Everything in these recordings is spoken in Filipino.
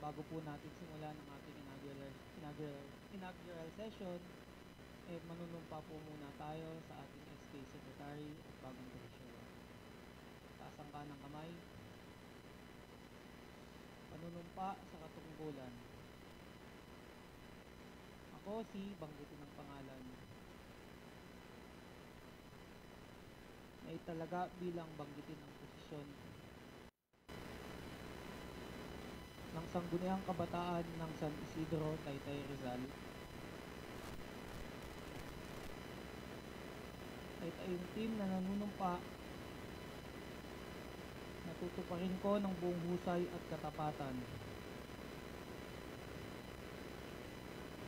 bago po natin simulan ang ating inaugural session, manunumpa po muna tayo sa ating SK Secretary at bagong Treasurer. Taas ang kanang kamay. Panunumpa sa katungkulan. Ako si banggitin ng pangalan na italaga bilang banggitin ang posisyon ng Sangguniang Kabataan ng San Isidro, Taytay, Rizal. Ay yung team na nanunumpa na tutuparin ko ng buong husay at katapatan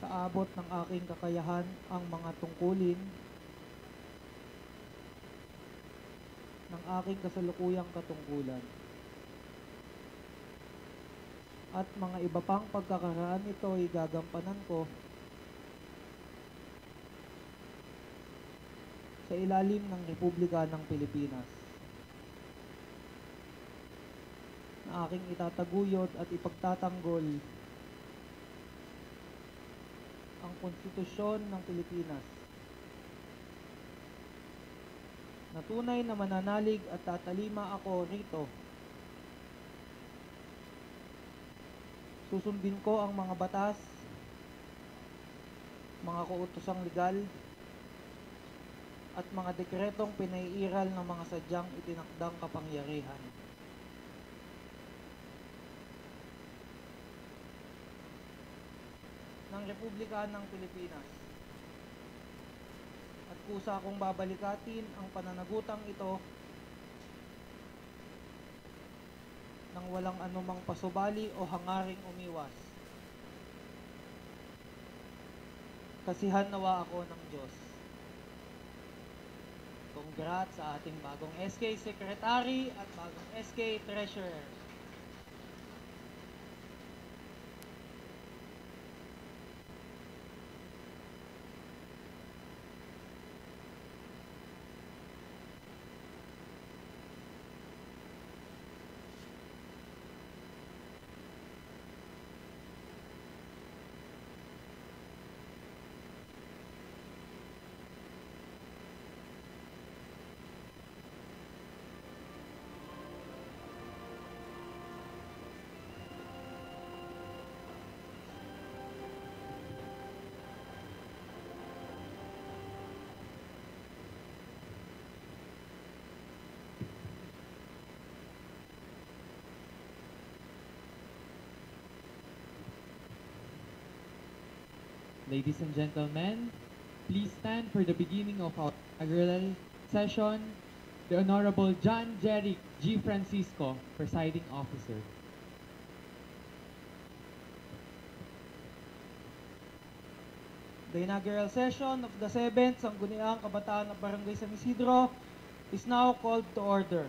sa abot ng aking kakayahan ang mga tungkulin ng aking kasalukuyang katungkulan at mga iba pang pagkakaraan ito ay gagampanan ko sa ilalim ng Republika ng Pilipinas na aking itataguyod at ipagtatanggol ang konstitusyon ng Pilipinas na tunay na mananalig at tatalima ako rito. Susundin ko ang mga batas, mga kautosang legal, at mga dekretong pinaiiral ng mga sadyang itinakdang kapangyarihan. Ng Republika ng Pilipinas. At kusa akong babalikatin ang pananagutang ito nang walang anumang pasubali o hangaring umiwas. Kasihan nawa ako ng Diyos. Congrats sa ating bagong SK Secretary at bagong SK Treasurer. Ladies and gentlemen, please stand for the beginning of our inaugural session. The Honorable John Jeric G. Francisco, Presiding Officer. The inaugural session of the 7th Sangguniang Kabataan ng Barangay San Isidro is now called to order.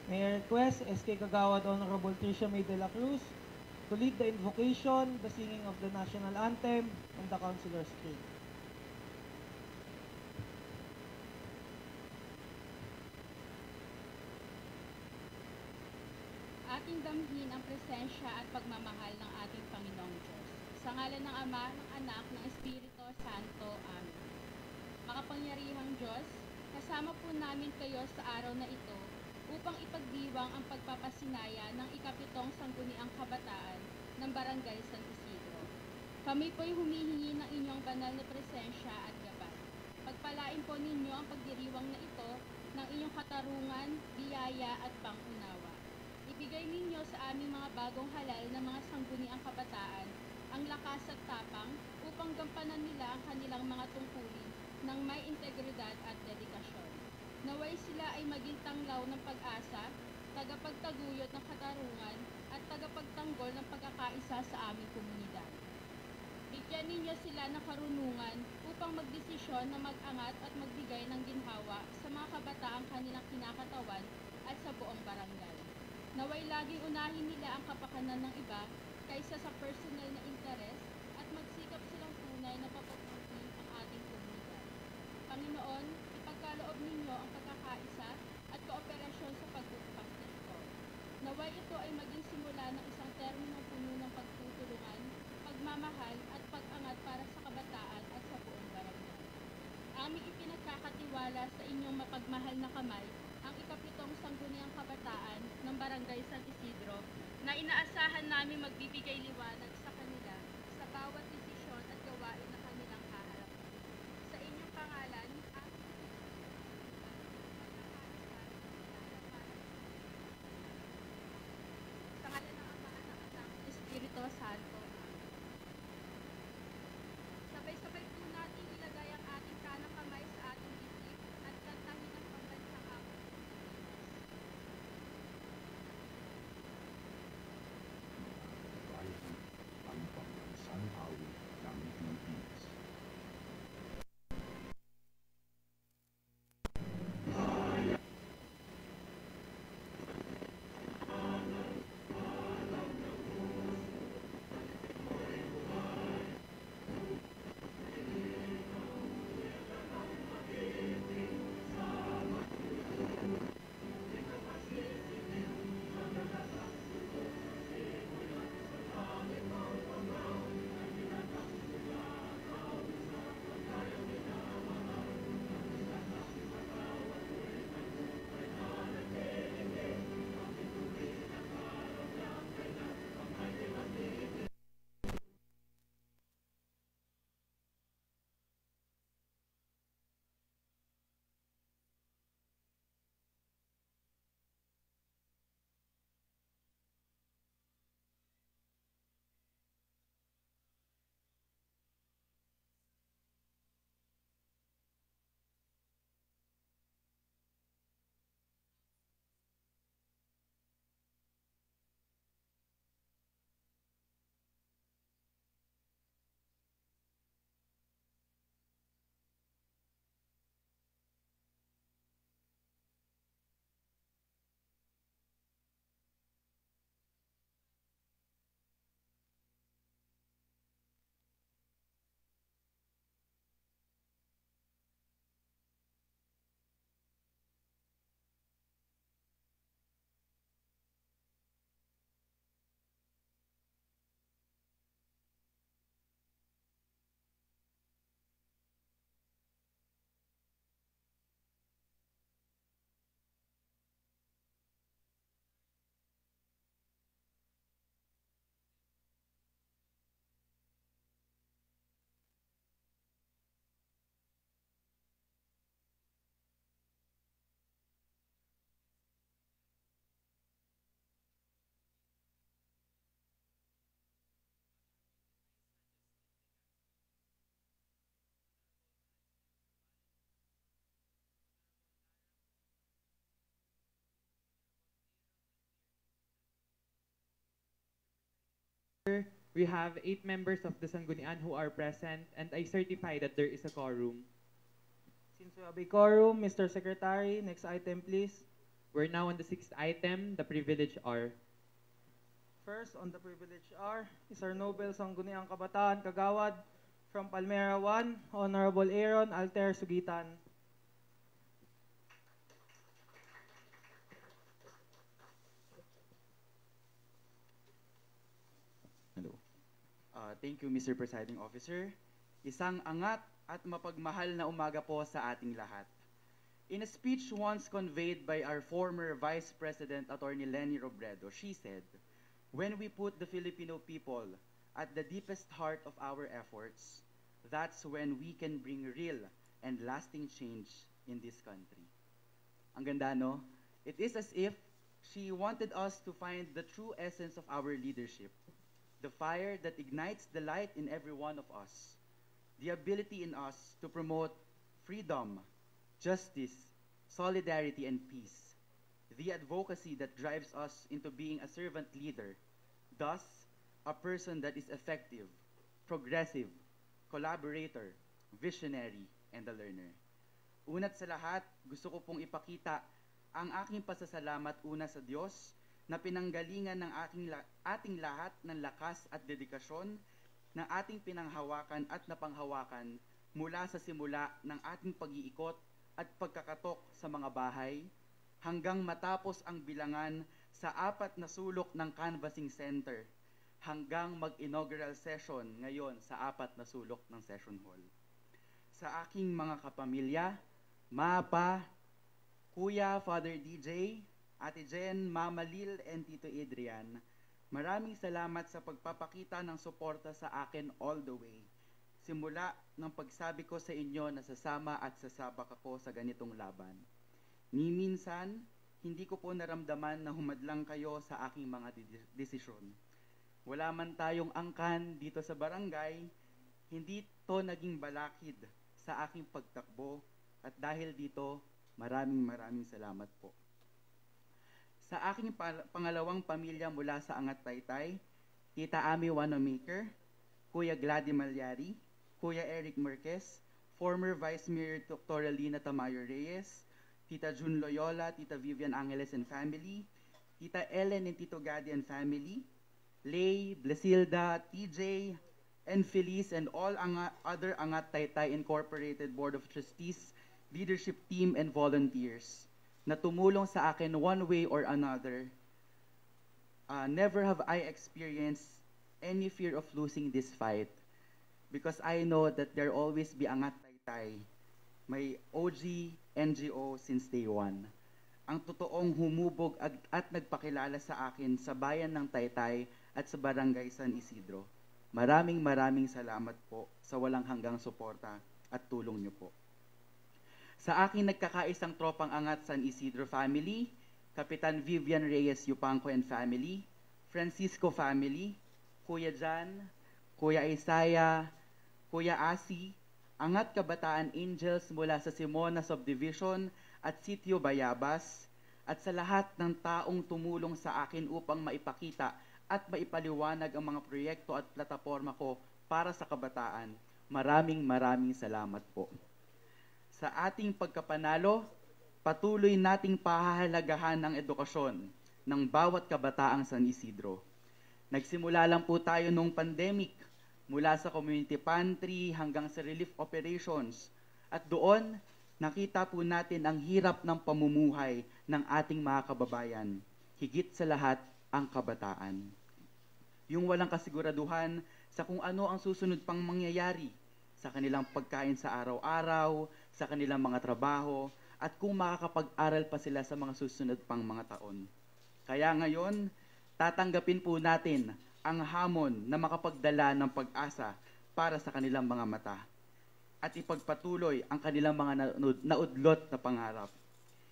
May I request SK Kagawad Honorable Tricia May de la Cruz to lead the invocation, the singing of the national anthem, and the councilor's creed. Ating damhin ang presensya at pagmamahal ng ating Panginoong Diyos. Sa ngalan ng Ama, ng Anak, ng Espiritu Santo. Amen. Makapangyarihang Diyos, kasama po namin kayo sa araw na ito upang ipagdiwang ang pagpapasinaya ng ikapitong Sangguniang Kabataan ng Barangay San Isidro. Kami po'y humihingi ng inyong banal na presensya at gabay. Pagpalain po ninyo ang pagdiriwang na ito ng inyong katarungan, biyaya at pangunawa. Ibigay ninyo sa aming mga bagong halal na mga Sangguniang Kabataan ang lakas at tapang upang gampanan nila ang kanilang mga tungkulin ng may integridad at dedikasyon. Naway sila ay maging tanglaw ng pag-asa, tagapagtaguyod ng katarungan, at tagapagtanggol ng pagkakaisa sa aming komunidad. Bigyan ninyo sila ng karunungan upang magdesisyon na mag-angat at magbigay ng ginhawa sa mga kabataang kanilang kinakatawan at sa buong barangay. Naway laging unahin nila ang kapakanan ng iba kaysa sa personal na interes at magsikap silang tunay na papaputi ang ating komunidad. Panginoon, ipagkaloob ninyo ang pagkakaisa at kooperasyon sa pagbubukas nito. Naway ay maging simula ng isang terminong puno ng pagtutulungan, pagmamahal at pag-angat para sa kabataan at sa buong barangay. Aming ipinagkakatiwala sa inyong mapagmahal na kamay ang ikapitong sangguniang kabataan ng Barangay San Isidro na inaasahan namin magbibigay liwanag sa kanila sa bawat desisyon at gawain na kanilang haharapin. Sa inyong pangalan, sa ngalan ng Ama, Anak at ng Espiritu Santo. Sabay-sabay po natin ilagay ang ating kanang kamay sa ating dibdib at kantahin ang pambansang awit. Bayan ang pambansang awit ng Philippines. We have 8 members of the Sanggunian who are present, and I certify that there is a quorum. Since we have a quorum, Mr. Secretary, next item please. We're now on the 6th item, the privilege R. First, on the privilege R, is our Noble Sangguniang Kabataan Kagawad from Palmera 1, Honorable Aaron Alter Sugitan. Hello. Thank you, Mr. Presiding Officer. Isang angat at mapagmahal na umaga po sa ating lahat. In a speech once conveyed by our former Vice President, Attorney Leni Robredo, she said, "When we put the Filipino people at the deepest heart of our efforts, that's when we can bring real and lasting change in this country." Ang ganda, no? It is as if she wanted us to find the true essence of our leadership, the fire that ignites the light in every one of us, the ability in us to promote freedom, justice, solidarity, and peace, the advocacy that drives us into being a servant leader, thus, a person that is effective, progressive, collaborator, visionary, and a learner. Unat sa lahat, gusto ko pong ipakita ang aking pasasalamat una sa Diyos na pinanggalingan ng ating lahat ng lakas at dedikasyon ng ating pinanghawakan at napanghawakan mula sa simula ng ating pag-iikot at pagkakatok sa mga bahay hanggang matapos ang bilangan sa 4 na sulok ng Canvassing Center hanggang mag-inaugural session ngayon sa 4 na sulok ng Session Hall. Sa aking mga kapamilya, Mapa, Kuya, Father DJ, Ate Jen, Mama Lil, and Tito Adrian, maraming salamat sa pagpapakita ng suporta sa akin all the way. Simula ng pagsabi ko sa inyo na sasama at sasabak ako sa ganitong laban. Ni minsan, hindi ko po naramdaman na humadlang kayo sa aking mga desisyon. Wala man tayong angkan dito sa barangay, hindi to naging balakid sa aking pagtakbo at dahil dito, maraming salamat po. Sa aking pangalawang pamilya mula sa Angat Taytay, Tita Ami Wanamaker, Kuya Glady Malyari, Kuya Eric Marquez, former Vice Mayor Dr. Lina Tamayo Reyes, Tita June Loyola, Tita Vivian Angeles and family, Tita Ellen and Tito Gadi and family, Lay, Blasilda, TJ, and Feliz, and all other Angat Taytay Incorporated Board of Trustees, leadership team, and volunteers na tumulong sa akin one way or another. Never have I experienced any fear of losing this fight because I know that there always be Angat Taytay, may OG NGO since day one. Ang totoong humubog at nagpakilala sa akin sa bayan ng Taytay at sa barangay San Isidro. Maraming salamat po sa walang hanggang suporta at tulong niyo po. Sa aking nagkakaisang tropang Angat San Isidro family, Kapitan Vivian Reyes Yupanco and family, Francisco family, Kuya Jan, Kuya Isaiah, Kuya Asi, Angat Kabataan Angels mula sa Simona Subdivision at Sitio Bayabas, at sa lahat ng taong tumulong sa akin upang maipakita at maipaliwanag ang mga proyekto at plataforma ko para sa kabataan. Maraming salamat po. Sa ating pagkapanalo, patuloy nating pahahalagahan ang edukasyon ng bawat kabataang San Isidro. Nagsimula lang po tayo nung pandemic, mula sa community pantry hanggang sa relief operations. At doon, nakita po natin ang hirap ng pamumuhay ng ating mga kababayan. Higit sa lahat, ang kabataan. Yung walang kasiguraduhan sa kung ano ang susunod pang mangyayari sa kanilang pagkain sa araw-araw, sa kanilang mga trabaho, at kung makakapag-aral pa sila sa mga susunod pang mga taon. Kaya ngayon, tatanggapin po natin ang hamon na makapagdala ng pag-asa para sa kanilang mga mata at ipagpatuloy ang kanilang mga naudlot na pangarap.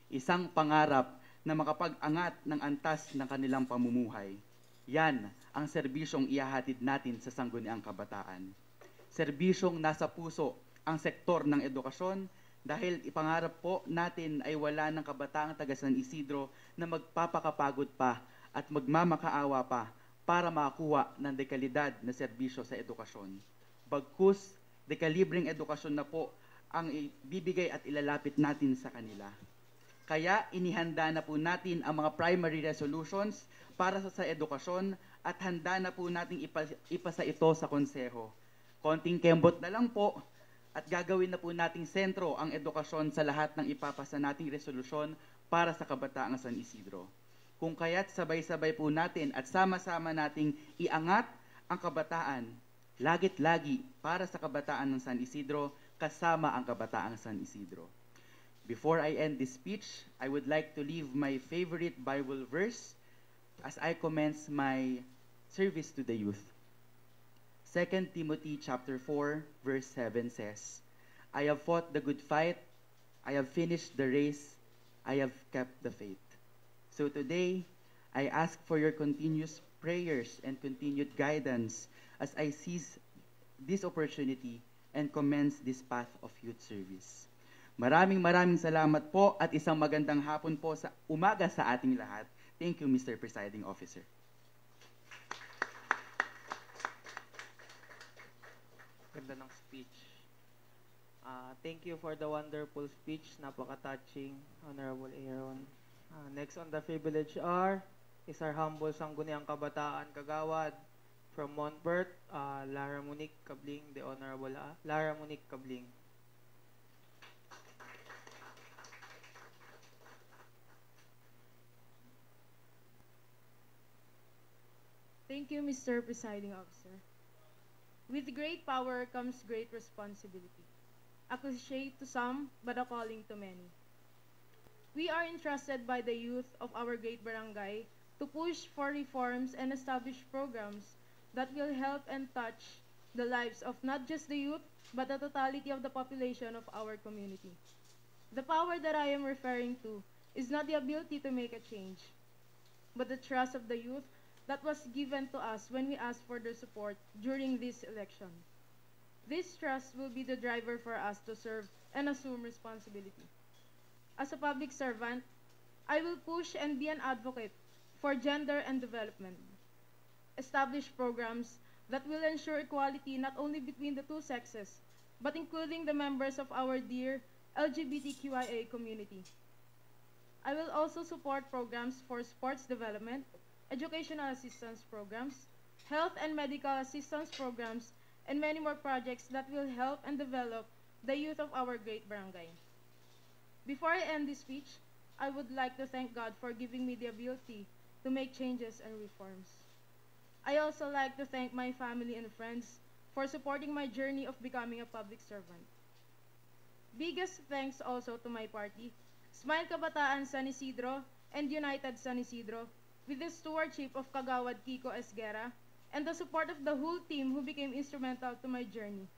Isang pangarap na makapag-angat ng antas ng kanilang pamumuhay. Yan ang serbisyong ihahatid natin sa Sangguniang Kabataan. Serbisyong nasa puso ang sektor ng edukasyon dahil ipangarap po natin ay wala ng kabataang taga San Isidro na magpapakapagod pa at magmamakaawa pa para makakuha ng dekalidad na serbisyo sa edukasyon. Bagkus, dekalibreng edukasyon na po ang ibibigay at ilalapit natin sa kanila. Kaya inihanda na po natin ang mga primary resolutions para sa edukasyon at handa na po nating ipasa ito sa konseho. Konting kembot na lang po at gagawin na po nating sentro ang edukasyon sa lahat ng ipapasa nating resolusyon para sa kabataang San Isidro. Kung kaya't sabay-sabay po natin at sama-sama nating iangat ang kabataan, lagit-lagi para sa kabataan ng San Isidro, kasama ang kabataang San Isidro. Before I end this speech, I would like to leave my favorite Bible verse as I commence my service to the youth. 2 Timothy chapter 4, verse 7 says, I have fought the good fight, I have finished the race, I have kept the faith. So today, I ask for your continuous prayers and continued guidance as I seize this opportunity and commence this path of youth service. Maraming salamat po at isang magandang hapon po sa umaga sa ating lahat. Thank you, Mr. Presiding Officer. Ganda ng speech. Thank you for the wonderful speech. Napaka-touching, Honorable Aaron. Next on the privilege is our humble Sangguniang Kabataan Kagawad from Montbert, Lara Monique Cabling, the Honorable Lara Monique Cabling. Thank you, Mr. Presiding Officer. With great power comes great responsibility. A cliche to some, but a calling to many. We are entrusted by the youth of our great barangay to push for reforms and establish programs that will help and touch the lives of not just the youth, but the totality of the population of our community. The power that I am referring to is not the ability to make a change, but the trust of the youth that was given to us when we asked for their support during this election. This trust will be the driver for us to serve and assume responsibility. As a public servant, I will push and be an advocate for gender and development. Establish programs that will ensure equality not only between the two sexes, but including the members of our dear LGBTQIA community. I will also support programs for sports development, educational assistance programs, health and medical assistance programs, and many more projects that will help and develop the youth of our great barangay. Before I end this speech, I would like to thank God for giving me the ability to make changes and reforms. I also like to thank my family and friends for supporting my journey of becoming a public servant. Biggest thanks also to my party, Smile Kabataan San Isidro and United San Isidro, with the stewardship of Kagawad Kiko Esguera and the support of the whole team who became instrumental to my journey.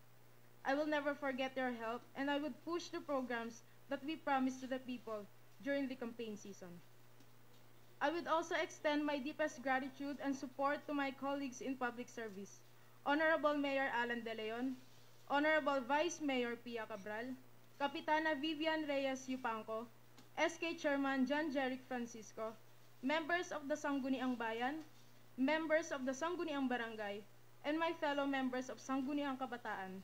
I will never forget their help, and I would push the programs that we promised to the people during the campaign season. I would also extend my deepest gratitude and support to my colleagues in public service, Honorable Mayor Alan De Leon, Honorable Vice Mayor Pia Cabral, Kapitana Vivian Reyes Yupanco, SK Chairman John Jeric Francisco, members of the Sangguniang Bayan, members of the Sangguniang Barangay, and my fellow members of Sangguniang Kabataan.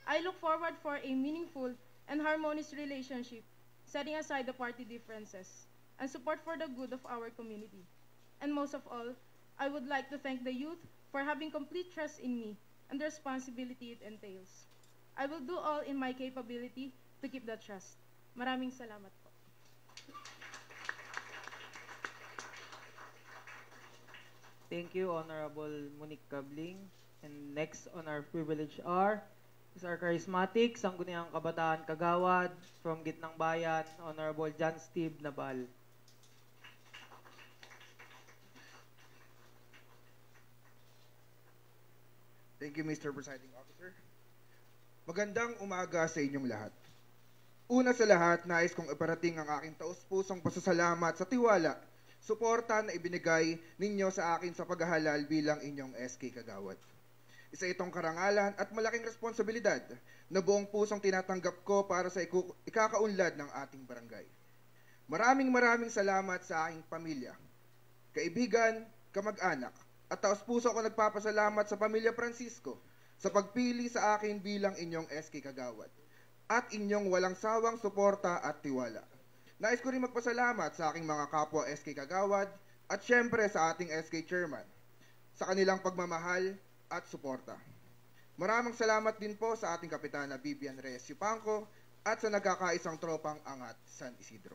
I look forward for a meaningful and harmonious relationship, setting aside the party differences, and support for the good of our community. And most of all, I would like to thank the youth for having complete trust in me and the responsibility it entails. I will do all in my capability to keep that trust. Maraming salamat po. Thank you, Honorable Monique Cabling. And next on our privilege is our charismatic Sangguniang Kabataan Kagawad from Gitnang Bayan, Honorable John Steve Nabal. Thank you, Mr. Presiding Officer. Magandang umaga sa inyong lahat. Una sa lahat, nais kong iparating ang aking taus-pusong pasasalamat sa tiwala, suporta na ibinigay ninyo sa akin sa paghahalal bilang inyong SK Kagawad. Isa itong karangalan at malaking responsibilidad na buong pusong tinatanggap ko para sa ikakaunlad ng ating barangay. Maraming salamat sa aking pamilya, kaibigan, kamag-anak, at taos-puso ko nagpapasalamat sa Pamilya Francisco sa pagpili sa akin bilang inyong SK Kagawad at inyong walang sawang suporta at tiwala. Nais ko rin magpasalamat sa aking mga kapwa SK Kagawad at syempre sa ating SK Chairman sa kanilang pagmamahal at suporta. Maraming salamat din po sa ating Kapitana Vivian Reyes Yupanco at sa nagkakaisang tropang Angat San Isidro.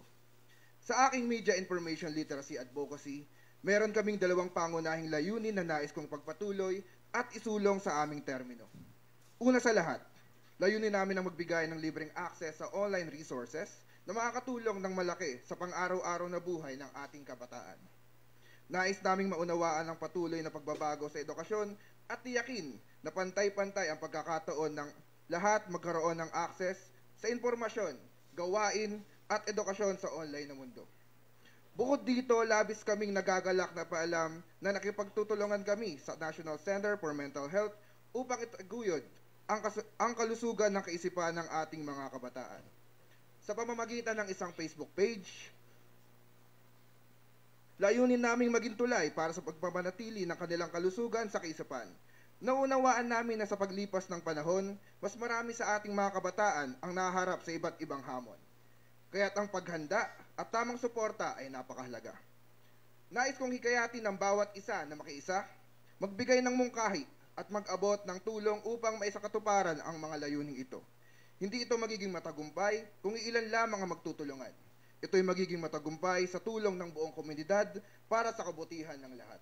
Sa aking Media Information Literacy Advocacy, meron kaming dalawang pangunahing layunin na nais kong pagpatuloy at isulong sa aming termino. Una sa lahat, layunin namin ang magbigay ng libreng access sa online resources na makakatulong ng malaki sa pang-araw-araw na buhay ng ating kabataan. Nais naming maunawaan ang patuloy na pagbabago sa edukasyon at tiyakin na pantay-pantay ang pagkakataon ng lahat magkaroon ng access sa impormasyon, gawain at edukasyon sa online na mundo. Bukod dito, labis kaming nagagalak na paalam na nakipagtutulungan kami sa National Center for Mental Health upang itaguyod ang kalusugan ng kaisipan ng ating mga kabataan. Sa pamamagitan ng isang Facebook page, layunin naming maging tulay para sa pagpapanatili ng kanilang kalusugan sa kaisipan. Naunawaan namin na sa paglipas ng panahon, mas marami sa ating mga kabataan ang naharap sa iba't ibang hamon. Kaya't ang paghanda at tamang suporta ay napakahalaga. Nais kong hikayatin ng bawat isa na makiisa, magbigay ng mungkahi at mag-abot ng tulong upang maisakatuparan ang mga layuning ito. Hindi ito magiging matagumpay kung iilan lamang ang magtutulungan. Ito'y magiging matagumpay sa tulong ng buong komunidad para sa kabutihan ng lahat.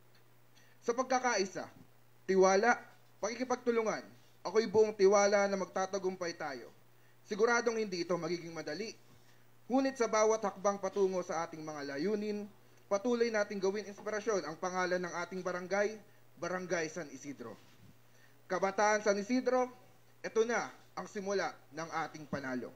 Sa pagkakaisa, tiwala, pakikipagtulungan, ako'y buong tiwala na magtatagumpay tayo. Siguradong hindi ito magiging madali. Ngunit sa bawat hakbang patungo sa ating mga layunin, patuloy nating gawin inspirasyon ang pangalan ng ating barangay, Barangay San Isidro. Kabataan San Isidro, ito na ang simula ng ating panalo.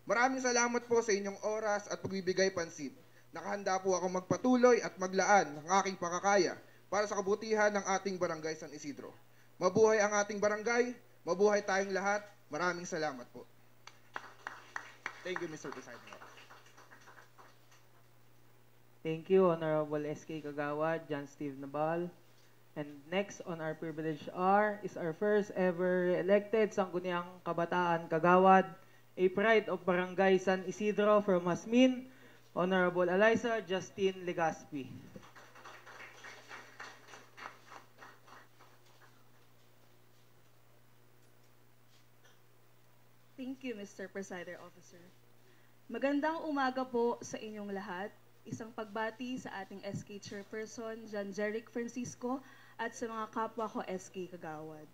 Maraming salamat po sa inyong oras at pagbibigay pansin. Nakahanda po ako magpatuloy at maglaan ng aking pakakaya para sa kabutihan ng ating Barangay San Isidro. Mabuhay ang ating barangay, mabuhay tayong lahat. Maraming salamat po. Thank you, Mr. President. Thank you, Honorable S.K. Kagawad, John Steve Nabal. And next on our privilege R is our first ever elected Sangguniang Kabataan Kagawad, a pride of Barangay San Isidro from Masmin, Honorable Eliza Justine Legaspi. Thank you, Mr. Presider Officer. Magandang umaga po sa inyong lahat. Isang pagbati sa ating SK Chairperson, John Jeric Francisco, at sa mga kapwa ko SK Kagawad.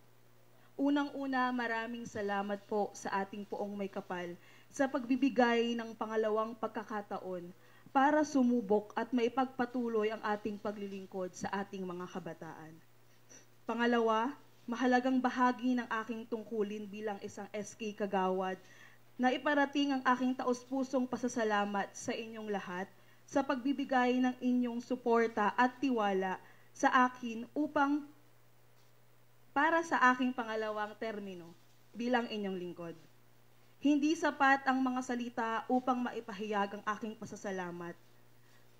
Unang-una, maraming salamat po sa ating poong may kapal sa pagbibigay ng pangalawang pagkakataon para sumubok at maipagpatuloy ang ating paglilingkod sa ating mga kabataan. Pangalawa, mahalagang bahagi ng aking tungkulin bilang isang SK Kagawad na iparating ang aking taos-pusong pasasalamat sa inyong lahat sa pagbibigay ng inyong suporta at tiwala sa akin upang para sa aking pangalawang termino bilang inyong lingkod. Hindi sapat ang mga salita upang maipahayag ang aking pasasalamat,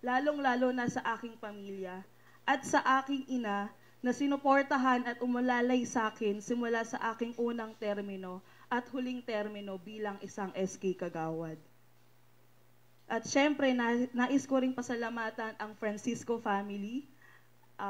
lalong-lalo na sa aking pamilya at sa aking ina na sinuportahan at umulalay sa akin simula sa aking unang termino at huling termino bilang isang SK Kagawad. At syempre, nais ko ring pasalamatan ang Francisco family,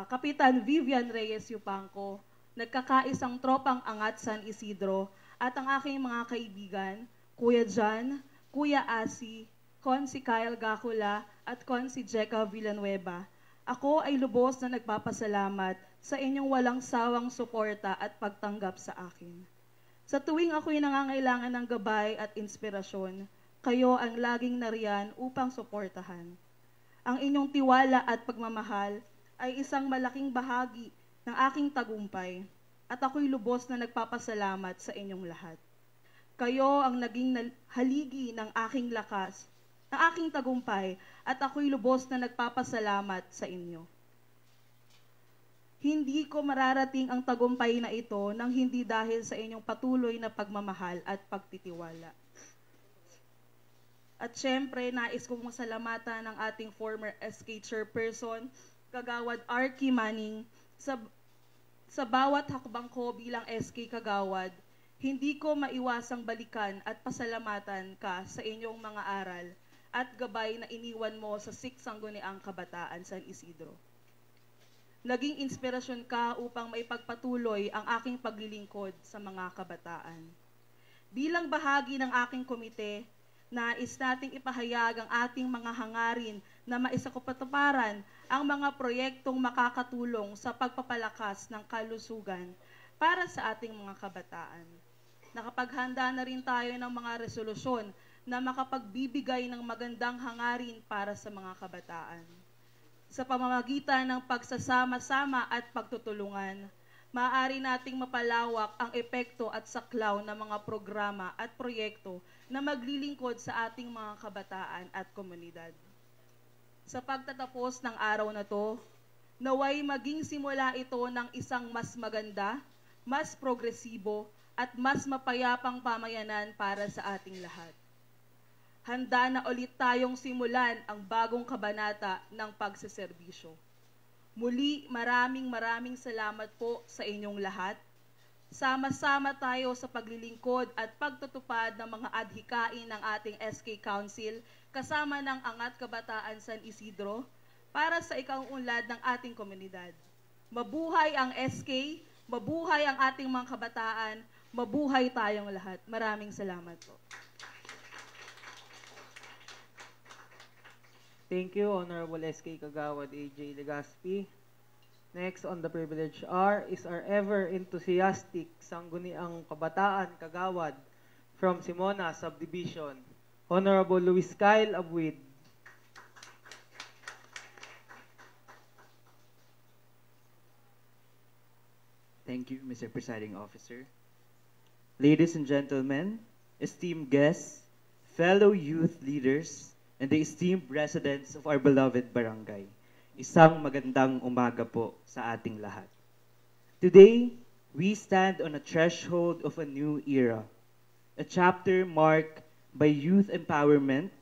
Kapitan Vivian Reyes Yupanco, nagkakaisang tropang Angat San Isidro, at ang aking mga kaibigan, Kuya John, Kuya Asi, Consi Kyle Gacula, at Consi Jeka Villanueva. Ako ay lubos na nagpapasalamat sa inyong walang sawang suporta at pagtanggap sa akin. Sa tuwing ako'y nangangailangan ng gabay at inspirasyon, kayo ang laging nariyan upang suportahan. Ang inyong tiwala at pagmamahal ay isang malaking bahagi ng aking tagumpay at ako'y lubos na nagpapasalamat sa inyong lahat. Kayo ang naging haligi ng aking lakas, ng aking tagumpay at ako'y lubos na nagpapasalamat sa inyo. Hindi ko mararating ang tagumpay na ito nang hindi dahil sa inyong patuloy na pagmamahal at pagtitiwala. At syempre, nais kong masalamatan ng ating former SK Chairperson, Kagawad Arky Manning, sa bawat hakbang ko bilang SK Kagawad, hindi ko maiwasang balikan at pasalamatan ka sa inyong mga aral at gabay na iniwan mo sa Sangguniang Kabataan San Isidro. Naging inspirasyon ka upang maipagpatuloy ang aking paglilingkod sa mga kabataan. Bilang bahagi ng aking komite, nais nating ipahayag ang ating mga hangarin na maisakupatuparan ang mga proyektong makakatulong sa pagpapalakas ng kalusugan para sa ating mga kabataan. Nakapaghanda na rin tayo ng mga resolusyon na makapagbibigay ng magandang hangarin para sa mga kabataan. Sa pamamagitan ng pagsasama-sama at pagtutulungan, maaari nating mapalawak ang epekto at saklaw ng mga programa at proyekto na maglilingkod sa ating mga kabataan at komunidad. Sa pagtatapos ng araw na to, naway maging simula ito ng isang mas maganda, mas progresibo, at mas mapayapang pamayanan para sa ating lahat. Handa na ulit tayong simulan ang bagong kabanata ng pagseserbisyo. Muli, maraming salamat po sa inyong lahat. Sama-sama tayo sa paglilingkod at pagtutupad ng mga adhikain ng ating SK Council kasama ng Angat Kabataan San Isidro para sa ikaunlad ng ating komunidad. Mabuhay ang SK, mabuhay ang ating mga kabataan, mabuhay tayong lahat. Maraming salamat po. Thank you, Honorable SK Kagawad AJ Legaspi. Next on the privilege R is our ever enthusiastic Sangguniang Kabataan Kagawad from Simona Subdivision, Honorable Luis Kyle Abuid. Thank you, Mr. Presiding Officer. Ladies and gentlemen, esteemed guests, fellow youth leaders, and the esteemed residents of our beloved barangay, isang magandang umaga po sa ating lahat. Today, we stand on a threshold of a new era, a chapter marked by youth empowerment,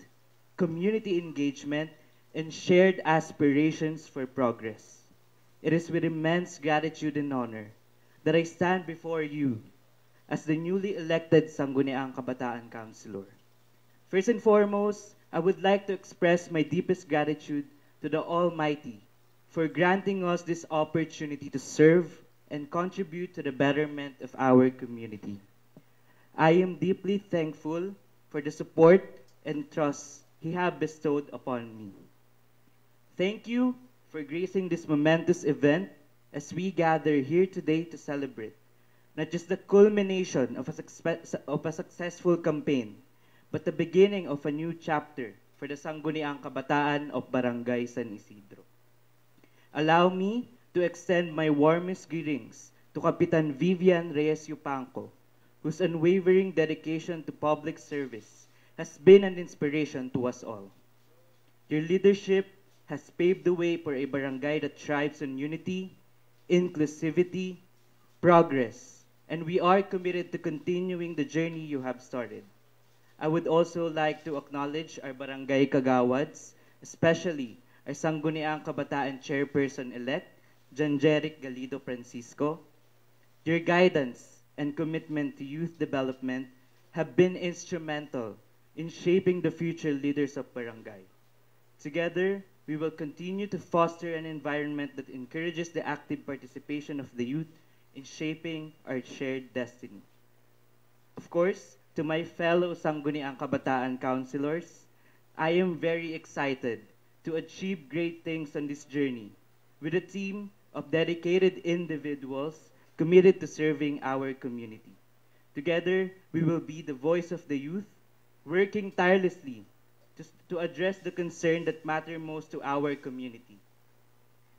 community engagement, and shared aspirations for progress. It is with immense gratitude and honor that I stand before you as the newly elected Sangguniang Kabataan Councilor. First and foremost, I would like to express my deepest gratitude to the Almighty for granting us this opportunity to serve and contribute to the betterment of our community. I am deeply thankful for the support and trust He has bestowed upon me. Thank you for gracing this momentous event as we gather here today to celebrate not just the culmination of a successful campaign, but the beginning of a new chapter for the Sangguniang Kabataan of Barangay San Isidro. Allow me to extend my warmest greetings to Kapitan Vivian Reyes Yupanco, whose unwavering dedication to public service has been an inspiration to us all. Your leadership has paved the way for a barangay that thrives on unity, inclusivity, progress, and we are committed to continuing the journey you have started. I would also like to acknowledge our barangay kagawads, especially our Sangguniang Kabataan Chairperson-elect, Janjeric Galido Francisco. Your guidance and commitment to youth development have been instrumental in shaping the future leaders of barangay. Together, we will continue to foster an environment that encourages the active participation of the youth in shaping our shared destiny. Of course, to my fellow Sangguniang Kabataan Councilors, I am very excited to achieve great things on this journey with a team of dedicated individuals committed to serving our community. Together, we will be the voice of the youth, working tirelessly to address the concern that matter most to our community.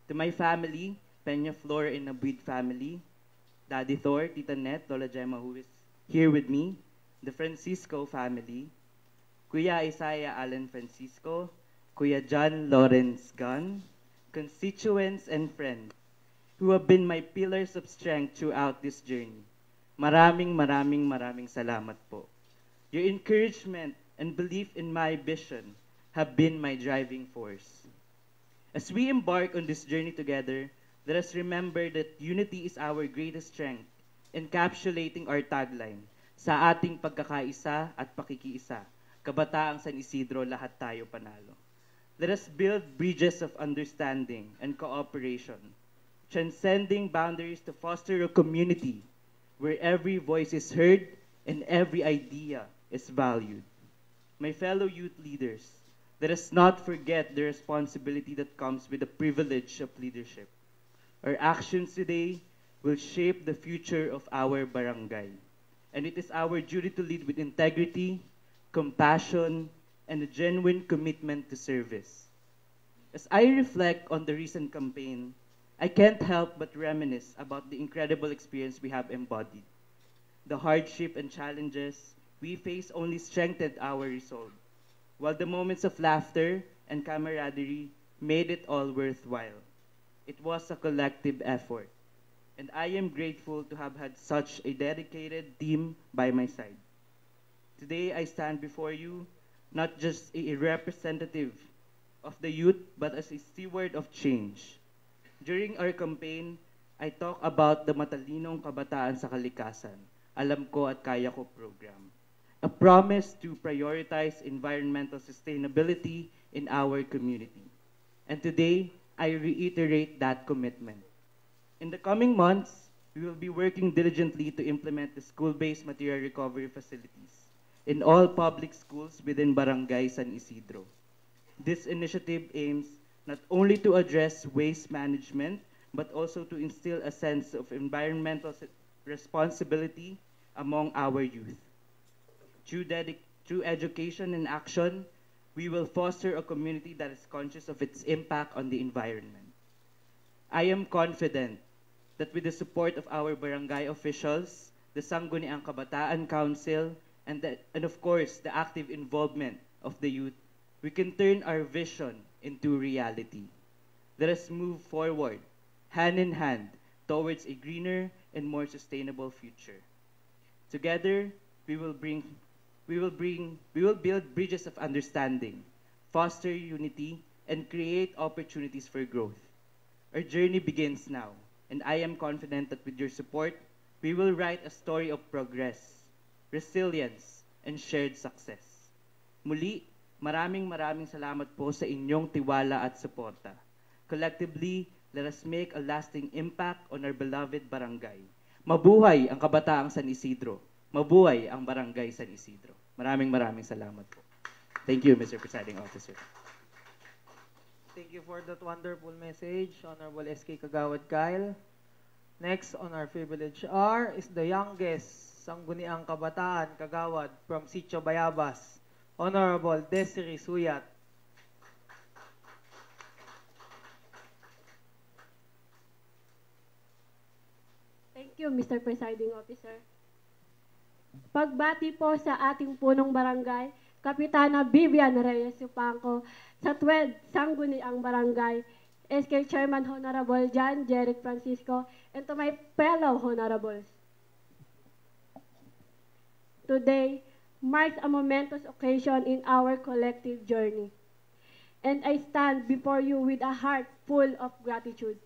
To my family, Peña Flor and Abuid family, Daddy Thor, Tita Net, Lola Gemma, who is here with me, the Francisco family, Kuya Isaiah Allen Francisco, Kuya John Lawrence Gunn, constituents and friends who have been my pillars of strength throughout this journey. Maraming salamat po. Your encouragement and belief in my vision have been my driving force. As we embark on this journey together, let us remember that unity is our greatest strength, encapsulating our tagline, sa ating pagkakaisa at pakikiisa, Kabataang San Isidro, lahat tayo panalo. Let us build bridges of understanding and cooperation, transcending boundaries to foster a community where every voice is heard and every idea is valued. My fellow youth leaders, let us not forget the responsibility that comes with the privilege of leadership. Our actions today will shape the future of our barangay, and it is our duty to lead with integrity, compassion, and a genuine commitment to service. As I reflect on the recent campaign, I can't help but reminisce about the incredible experience we have embodied. The hardship and challenges we face only strengthened our resolve, while the moments of laughter and camaraderie made it all worthwhile. It was a collective effort, and I am grateful to have had such a dedicated team by my side. Today, I stand before you not just a representative of the youth, but as a steward of change. During our campaign, I talk about the Matalinong Kabataan sa Kalikasan, Alam Ko at Kaya Ko program, a promise to prioritize environmental sustainability in our community. And today, I reiterate that commitment. In the coming months, we will be working diligently to implement the school-based material recovery facilities in all public schools within Barangay San Isidro. This initiative aims not only to address waste management, but also to instill a sense of environmental responsibility among our youth. Through education and action, we will foster a community that is conscious of its impact on the environment. I am confident that with the support of our barangay officials, the Sangguniang Kabataan Council, and of course, the active involvement of the youth, we can turn our vision into reality. Let us move forward, hand in hand, towards a greener and more sustainable future. Together, we will build bridges of understanding, foster unity, and create opportunities for growth. Our journey begins now, and I am confident that with your support, we will write a story of progress, resilience, and shared success. Muli, maraming salamat po sa inyong tiwala at suporta. Collectively, let us make a lasting impact on our beloved barangay. Mabuhay ang Kabataang San Isidro. Mabuhay ang Barangay San Isidro. Maraming salamat po. Thank you, Mr. Presiding Officer. Thank you for that wonderful message, Honorable S.K. Kagawad Kyle. Next on our privilege hour is the youngest Sangguniang Kabataan Kagawad from Sitio Bayabas, Honorable Desiree Suyat. Thank you, Mr. Presiding Officer. Pagbati po sa ating punong barangay, Kapitana Vivian Reyes Supangco, sa 12 Sangguniang Barangay, SK Chairman Honorable John Jeric Francisco, and to my fellow honorables. Today marks a momentous occasion in our collective journey, and I stand before you with a heart full of gratitude.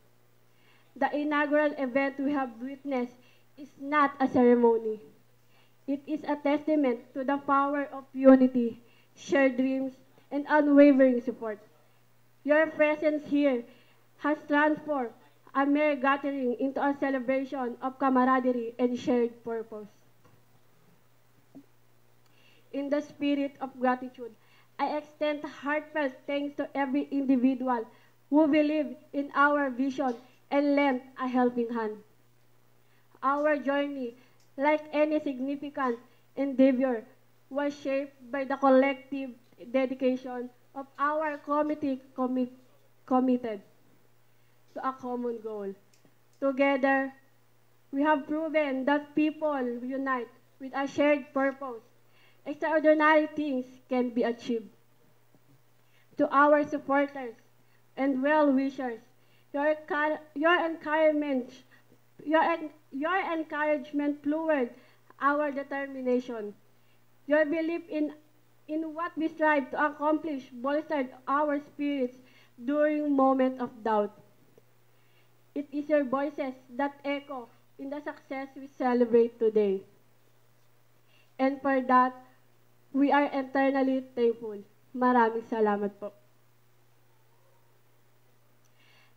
The inaugural event we have witnessed is not a ceremony. It is a testament to the power of unity, shared dreams, and unwavering support. Your presence here has transformed a mere gathering into a celebration of camaraderie and shared purpose. In the spirit of gratitude, I extend heartfelt thanks to every individual who believed in our vision and lent a helping hand. Our journey, like any significant endeavor, was shaped by the collective dedication of our committee committed to a common goal. Together, we have proven that people unite with a shared purpose. Extraordinary things can be achieved. To our supporters and well-wishers, your encouragement fueled our determination. Your belief in what we strive to accomplish bolstered our spirits during moments of doubt. It is your voices that echo in the success we celebrate today. And for that, we are eternally thankful. Maraming salamat po.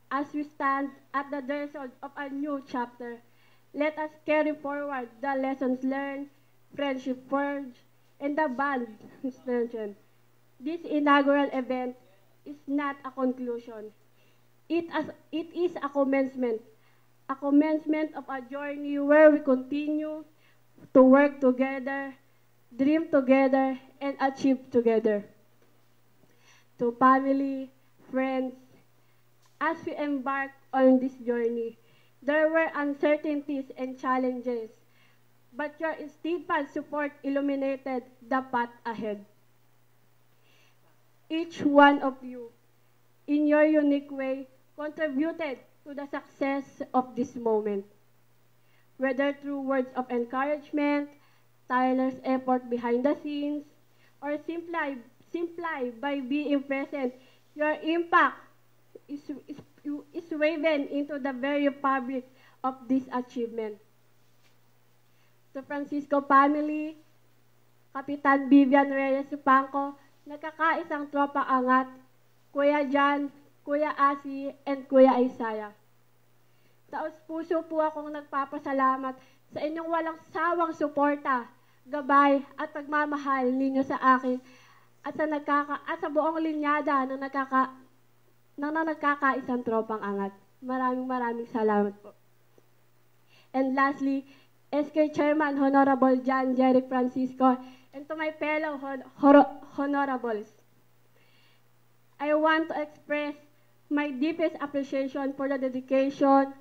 As we stand at the threshold of a new chapter, let us carry forward the lessons learned, friendship forged, and the bond strengthened. This inaugural event is not a conclusion. It is a commencement of a journey where we continue to work together, dream together, and achieve together. To family, friends, as we embark on this journey, there were uncertainties and challenges, but your steadfast support illuminated the path ahead. Each one of you, in your unique way, contributed to the success of this moment, whether through words of encouragement, tireless effort behind the scenes, or simply by being present. Your impact is woven into the very fabric of this achievement. To Francisco family, Kapitan Vivian Reyes Supangco, nagkakaisang tropa angat, Kuya Jan, Kuya Asi, and Kuya Isaiah. Taos-puso po akong nagpapasalamat sa inyong walang sawang suporta, gabay, at pagmamahal ninyo sa akin at sa buong linyada ng nagkakaisang tropang angat. Maraming salamat po. And lastly, SK Chairman Honorable John Jeric Francisco, and to my fellow honorables, I want to express my deepest appreciation for the dedication,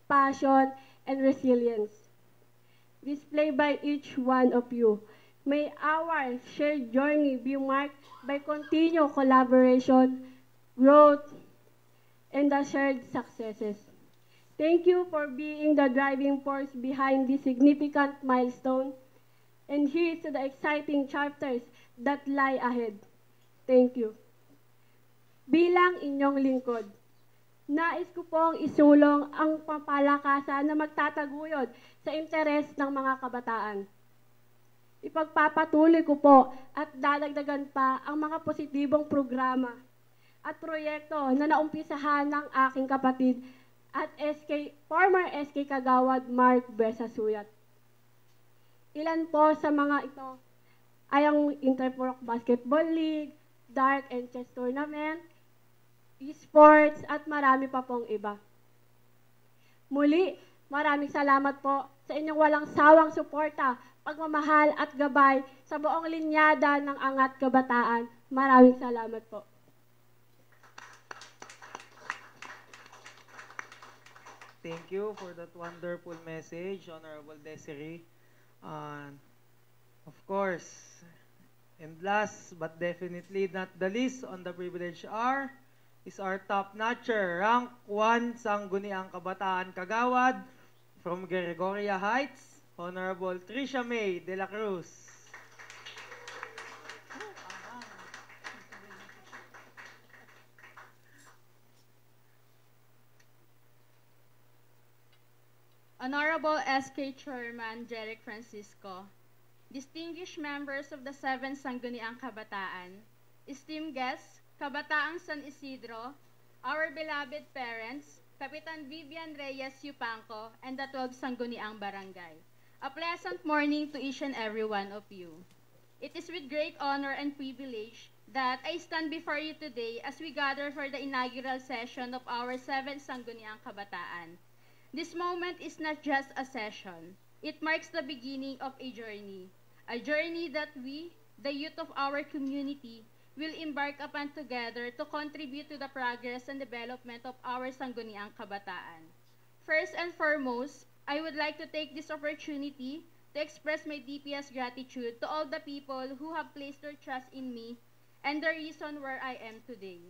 passion, and resilience displayed by each one of you. May our shared journey be marked by continued collaboration, growth, and the shared successes. Thank you for being the driving force behind this significant milestone, and here's to the exciting chapters that lie ahead. Thank you. Bilang inyong lingkod, nais ko pong isulong ang pampalakasan na magtataguyod sa interes ng mga kabataan. Ipagpapatuloy ko po at dadagdagan pa ang mga positibong programa at proyekto na naumpisahan ng aking kapatid at former SK Kagawad Mark Besasuyat. Ilan po sa mga ito ay ang Interpurok Basketball League, Dark and Chess Tournament, esports, at marami pa pong iba. Muli, maraming salamat po sa inyong walang sawang suporta, pagmamahal at gabay sa buong linyada ng Angat Kabataan. Maraming salamat po. Thank you for that wonderful message, Honorable Desiree. Of course, and last but definitely not the least on the privilege hour is our top-notcher, rank 1 Sangguniang Kabataan Kagawad from Gregoria Heights, Honorable Tricia May de la Cruz. Honorable SK Chairman Jeric Francisco, distinguished members of the 7th Sangguniang Kabataan, esteemed guests, Kabataang San Isidro, our beloved parents, Kapitan Vivian Reyes Yupanco, and the 12th Sangguniang Barangay. A pleasant morning to each and every one of you. It is with great honor and privilege that I stand before you today as we gather for the inaugural session of our 7th Sangguniang Kabataan. This moment is not just a session. It marks the beginning of a journey that we, the youth of our community, will embark upon together to contribute to the progress and development of our Sangguniang Kabataan. First and foremost, I would like to take this opportunity to express my deepest gratitude to all the people who have placed their trust in me and the reason where I am today.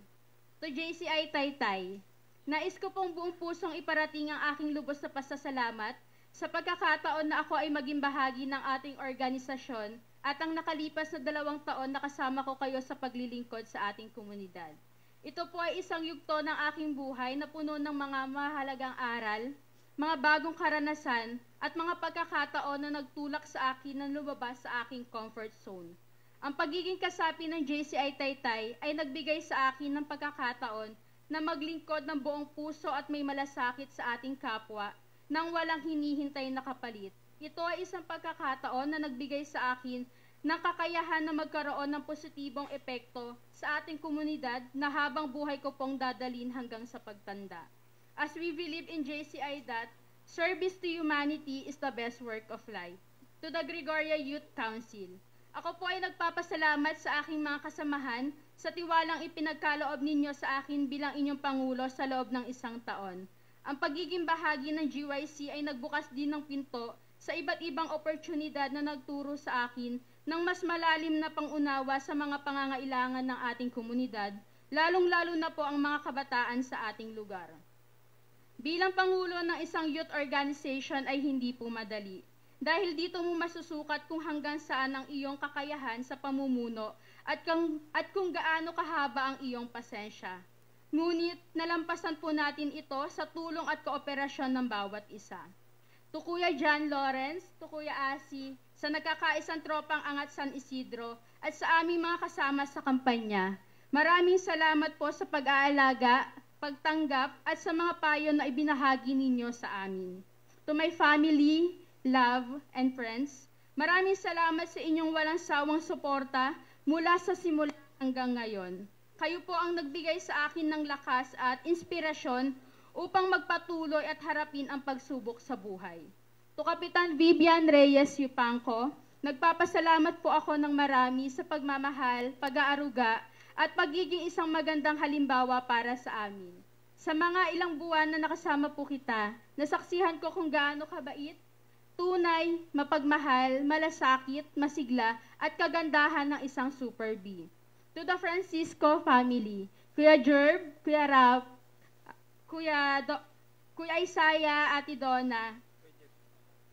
To JCI Taytay, nais ko pong buong pusong iparating ang aking lubos na pasasalamat sa pagkakataon na ako ay maging bahagi ng ating organisasyon at ang nakalipas na 2 taon na kasama ko kayo sa paglilingkod sa ating komunidad. Ito po ay isang yugto ng aking buhay na puno ng mga mahalagang aral, mga bagong karanasan, at mga pagkakataon na nagtulak sa akin na lumabas sa aking comfort zone. Ang pagiging kasapi ng JCI Taytay ay nagbigay sa akin ng pagkakataon na maglingkod ng buong puso at may malasakit sa ating kapwa nang walang hinihintay na kapalit. Ito ay isang pagkakataon na nagbigay sa akin ng kakayahan na magkaroon ng positibong epekto sa ating komunidad na habang buhay ko pong dadalhin hanggang sa pagtanda. As we believe in JCI that service to humanity is the best work of life. To the Gregoria Youth Council, ako po ay nagpapasalamat sa aking mga kasamahan sa tiwalang ipinagkaloob ninyo sa akin bilang inyong Pangulo sa loob ng 1 taon. Ang pagiging bahagi ng GYC ay nagbukas din ng pinto sa iba't ibang oportunidad na nagturo sa akin ng mas malalim na pangunawa sa mga pangangailangan ng ating komunidad, lalong-lalo na po ang mga kabataan sa ating lugar. Bilang Pangulo ng isang youth organization ay hindi po madali. Dahil dito mo masusukat kung hanggang saan ang iyong kakayahan sa pamumuno at kung gaano kahaba ang iyong pasensya. Ngunit nalampasan po natin ito sa tulong at kooperasyon ng bawat isa. To Kuya John Lawrence, to Kuya Asi, sa nagkakaisang tropang Angat San Isidro at sa aming mga kasama sa kampanya, maraming salamat po sa pag-aalaga, pagtanggap at sa mga payo na ibinahagi ninyo sa amin. To my family, love, and friends, maraming salamat sa inyong walang sawang suporta mula sa simula hanggang ngayon. Kayo po ang nagbigay sa akin ng lakas at inspirasyon upang magpatuloy at harapin ang pagsubok sa buhay. To Kapitan Vivian Reyes Yupanco, nagpapasalamat po ako ng marami sa pagmamahal, pag-aaruga, at pagiging isang magandang halimbawa para sa amin. Sa mga ilang buwan na nakasama po kita, nasaksihan ko kung gaano kabait, tunay, mapagmahal, malasakit, masigla, at kagandahan ng isang Super B. To the Francisco family, Kuya Jerb, Kuya Ralph, Kuya Isaya, Ate Donna,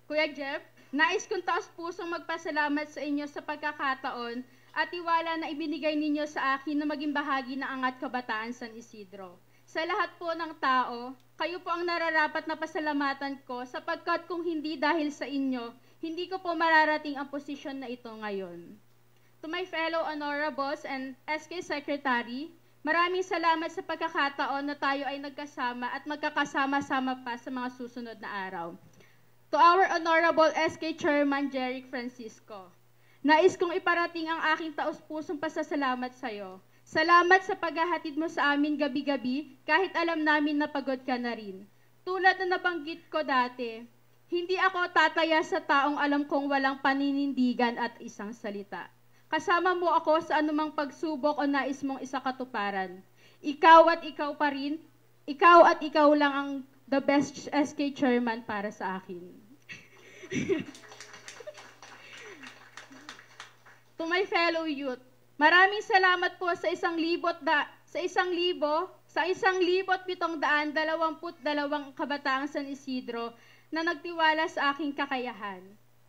Kuya Jeff, nais kong taos pusong magpasalamat sa inyo sa pagkakataon at tiwala na ibinigay ninyo sa akin na maging bahagi ng Angat Kabataan San Isidro. Sa lahat po ng tao, kayo po ang nararapat na pasalamatan ko sapagkat kung hindi dahil sa inyo, hindi ko po mararating ang posisyon na ito ngayon. To my fellow honorables and SK Secretary, maraming salamat sa pagkakataon na tayo ay nagkasama at magkakasama-sama pa sa mga susunod na araw. To our Honorable SK Chairman Jeric Francisco, nais kong iparating ang aking taus-pusong pasasalamat sa iyo. Salamat sa paghahatid mo sa amin gabi-gabi kahit alam namin na pagod ka na rin. Tulad na nabanggit ko dati, hindi ako tataya sa taong alam kong walang paninindigan at isang salita. Kasama mo ako sa anumang pagsubok o nais mong isakatuparan. Ikaw at ikaw pa rin, ikaw at ikaw lang ang the best SK chairman para sa akin. To my fellow youth, maraming salamat po sa 1,722 kabataang San Isidro na nagtiwala sa aking kakayahan.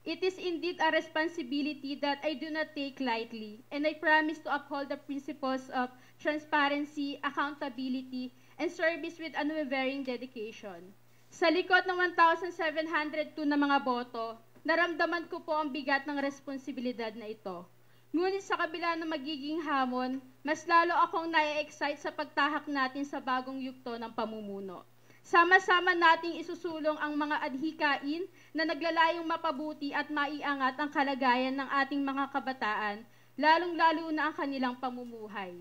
It is indeed a responsibility that I do not take lightly, and I promise to uphold the principles of transparency, accountability, and service with unwavering dedication. Sa likod ng 1,702 na mga boto, naramdaman ko po ang bigat ng responsibilidad na ito. Ngunit sa kabila ng magiging hamon, mas lalo akong na-excite sa pagtahak natin sa bagong yugto ng pamumuno. Sama-sama nating isusulong ang mga adhikain na naglalayong mapabuti at maiangat ang kalagayan ng ating mga kabataan, lalong-lalo na ang kanilang pamumuhay.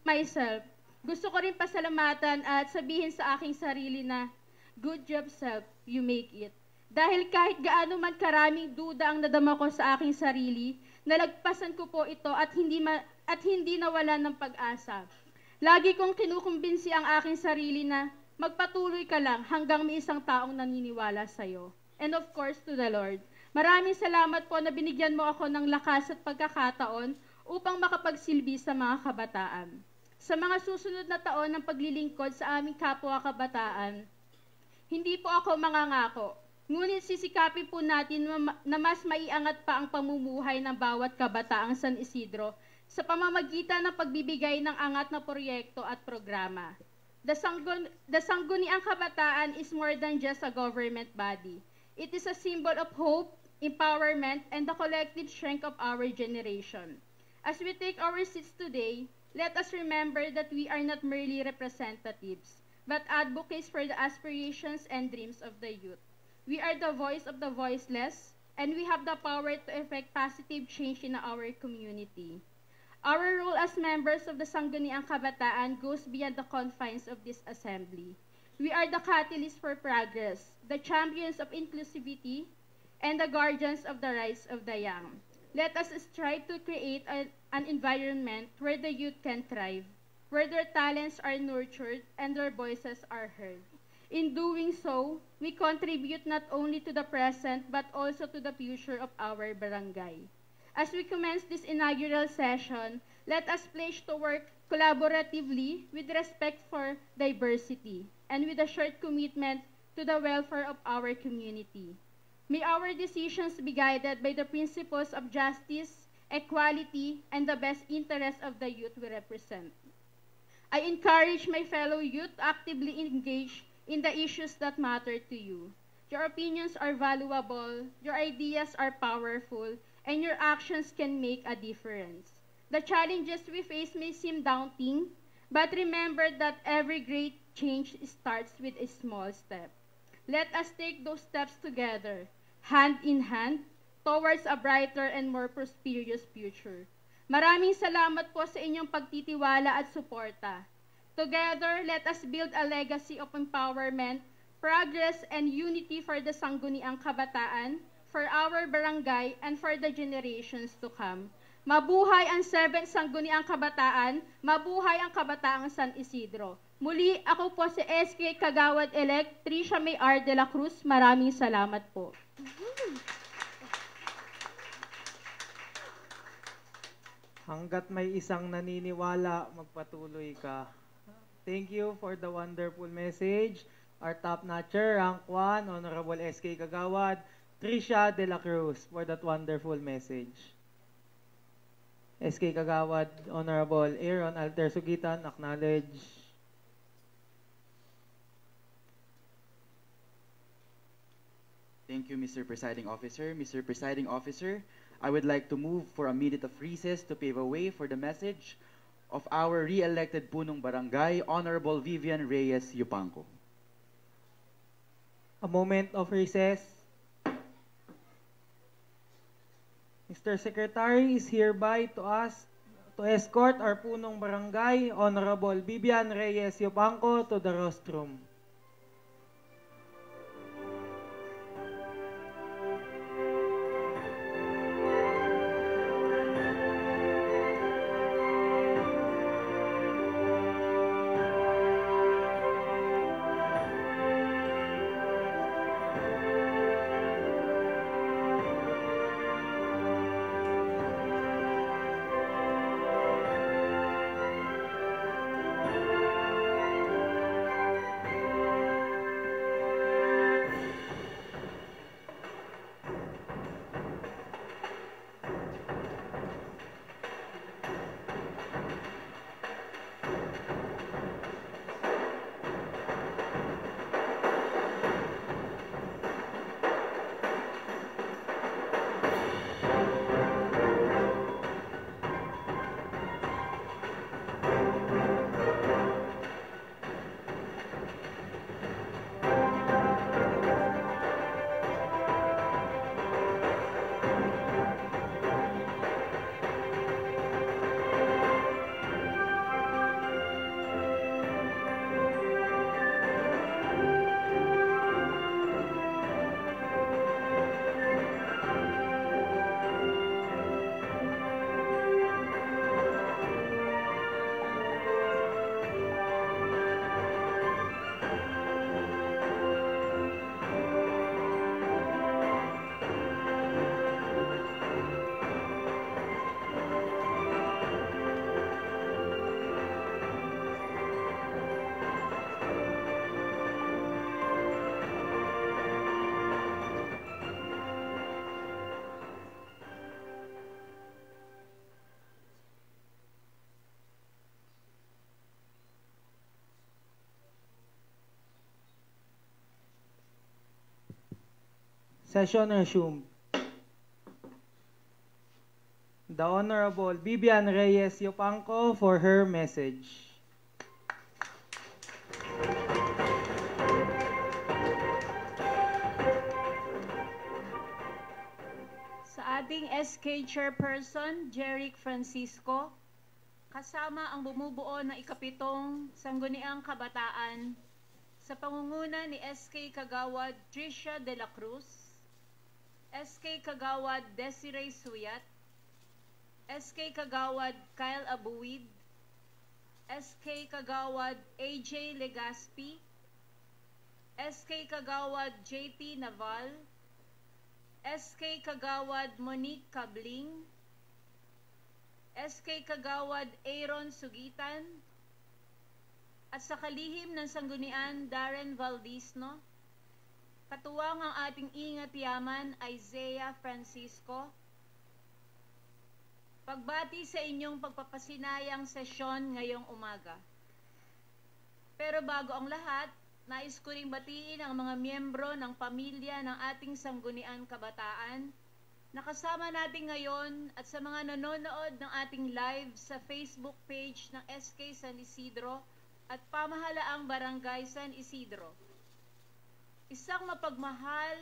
Myself, gusto ko rin pasalamatan at sabihin sa aking sarili na, good job self, you make it. Dahil kahit gaano man karaming duda ang nadama ko sa aking sarili, nalagpasan ko po ito at hindi nawalan ng pag-asa. Lagi kong kinukumbinsi ang aking sarili na magpatuloy ka lang hanggang may isang taong naniniwala sa'yo. And of course, to the Lord. Maraming salamat po na binigyan mo ako ng lakas at pagkakataon upang makapagsilbi sa mga kabataan. Sa mga susunod na taon ng paglilingkod sa aming kapwa kabataan, hindi po ako mangangako. Ngunit sisikapin po natin na mas maiangat pa ang pamumuhay ng bawat kabataang San Isidro sa pamamagitan ng pagbibigay ng angat na proyekto at programa. The Sangguniang Kabataan is more than just a government body. It is a symbol of hope, empowerment, and the collective strength of our generation. As we take our seats today, let us remember that we are not merely representatives, but advocates for the aspirations and dreams of the youth. We are the voice of the voiceless, and we have the power to effect positive change in our community. Our role as members of the Sangguniang Kabataan goes beyond the confines of this assembly. We are the catalysts for progress, the champions of inclusivity, and the guardians of the rights of the young. Let us strive to create an environment where the youth can thrive, where their talents are nurtured and their voices are heard. In doing so, we contribute not only to the present but also to the future of our barangay. As we commence this inaugural session, let us pledge to work collaboratively with respect for diversity and with a shared commitment to the welfare of our community. May our decisions be guided by the principles of justice, equality, and the best interest of the youth we represent. I encourage my fellow youth to actively engage in the issues that matter to you. Your opinions are valuable, your ideas are powerful, and your actions can make a difference. The challenges we face may seem daunting, but remember that every great change starts with a small step. Let us take those steps together, hand in hand, towards a brighter and more prosperous future. Maraming salamat po sa inyong pagtitiwala at suporta. Together, let us build a legacy of empowerment, progress, and unity for the Sangguniang Kabataan, for our barangay, and for the generations to come. Mabuhay ang 7th Sangguniang Kabataan, mabuhay ang Kabataang San Isidro. Muli, ako po si SK Kagawad-elect Tricia May R. de la Cruz. Maraming salamat po. Hanggat may isang naniniwala, magpatuloy ka. Thank you for the wonderful message. Our top-notcher, Rank 1, Honorable SK Kagawad, Tricia de la Cruz, for that wonderful message. SK Kagawad, Honorable Aaron Alter Sugitan, acknowledge. Thank you, Mr. Presiding Officer. Mr. Presiding Officer, I would like to move for a minute of recess to pave a way for the message of our re-elected punong barangay, Honorable Vivian Reyes Yupanco. A moment of recess. Mr. Secretary is hereby to escort our punong barangay, Honorable Vivian Reyes Yupanco, to the rostrum. Session resumed. The Honorable Vivian Reyes Yupanco for her message. Sa ating SK Chairperson, Jeric Francisco, kasama ang bumubuo ng ikapitong Sangguniang Kabataan sa pangunguna ni SK Kagawad Tricia de la Cruz, SK Kagawad Desiree Suyat, SK Kagawad Kyle Abuid, SK Kagawad AJ Legaspi, SK Kagawad JT Naval, SK Kagawad Monique Cabling, SK Kagawad Aaron Sugitan, at sa kalihim ng Sanggunian Darren Valdisno, katuwang ang ating ingat yaman Isaiah Francisco, pagbati sa inyong pagpapasinayang sesyon ngayong umaga. Pero bago ang lahat, nais ko ring batiin ang mga miyembro ng pamilya ng ating Sangguniang Kabataan na kasama natin ngayon at sa mga nanonood ng ating live sa Facebook page ng SK San Isidro at Pamahalaang Barangay San Isidro. Isang mapagmahal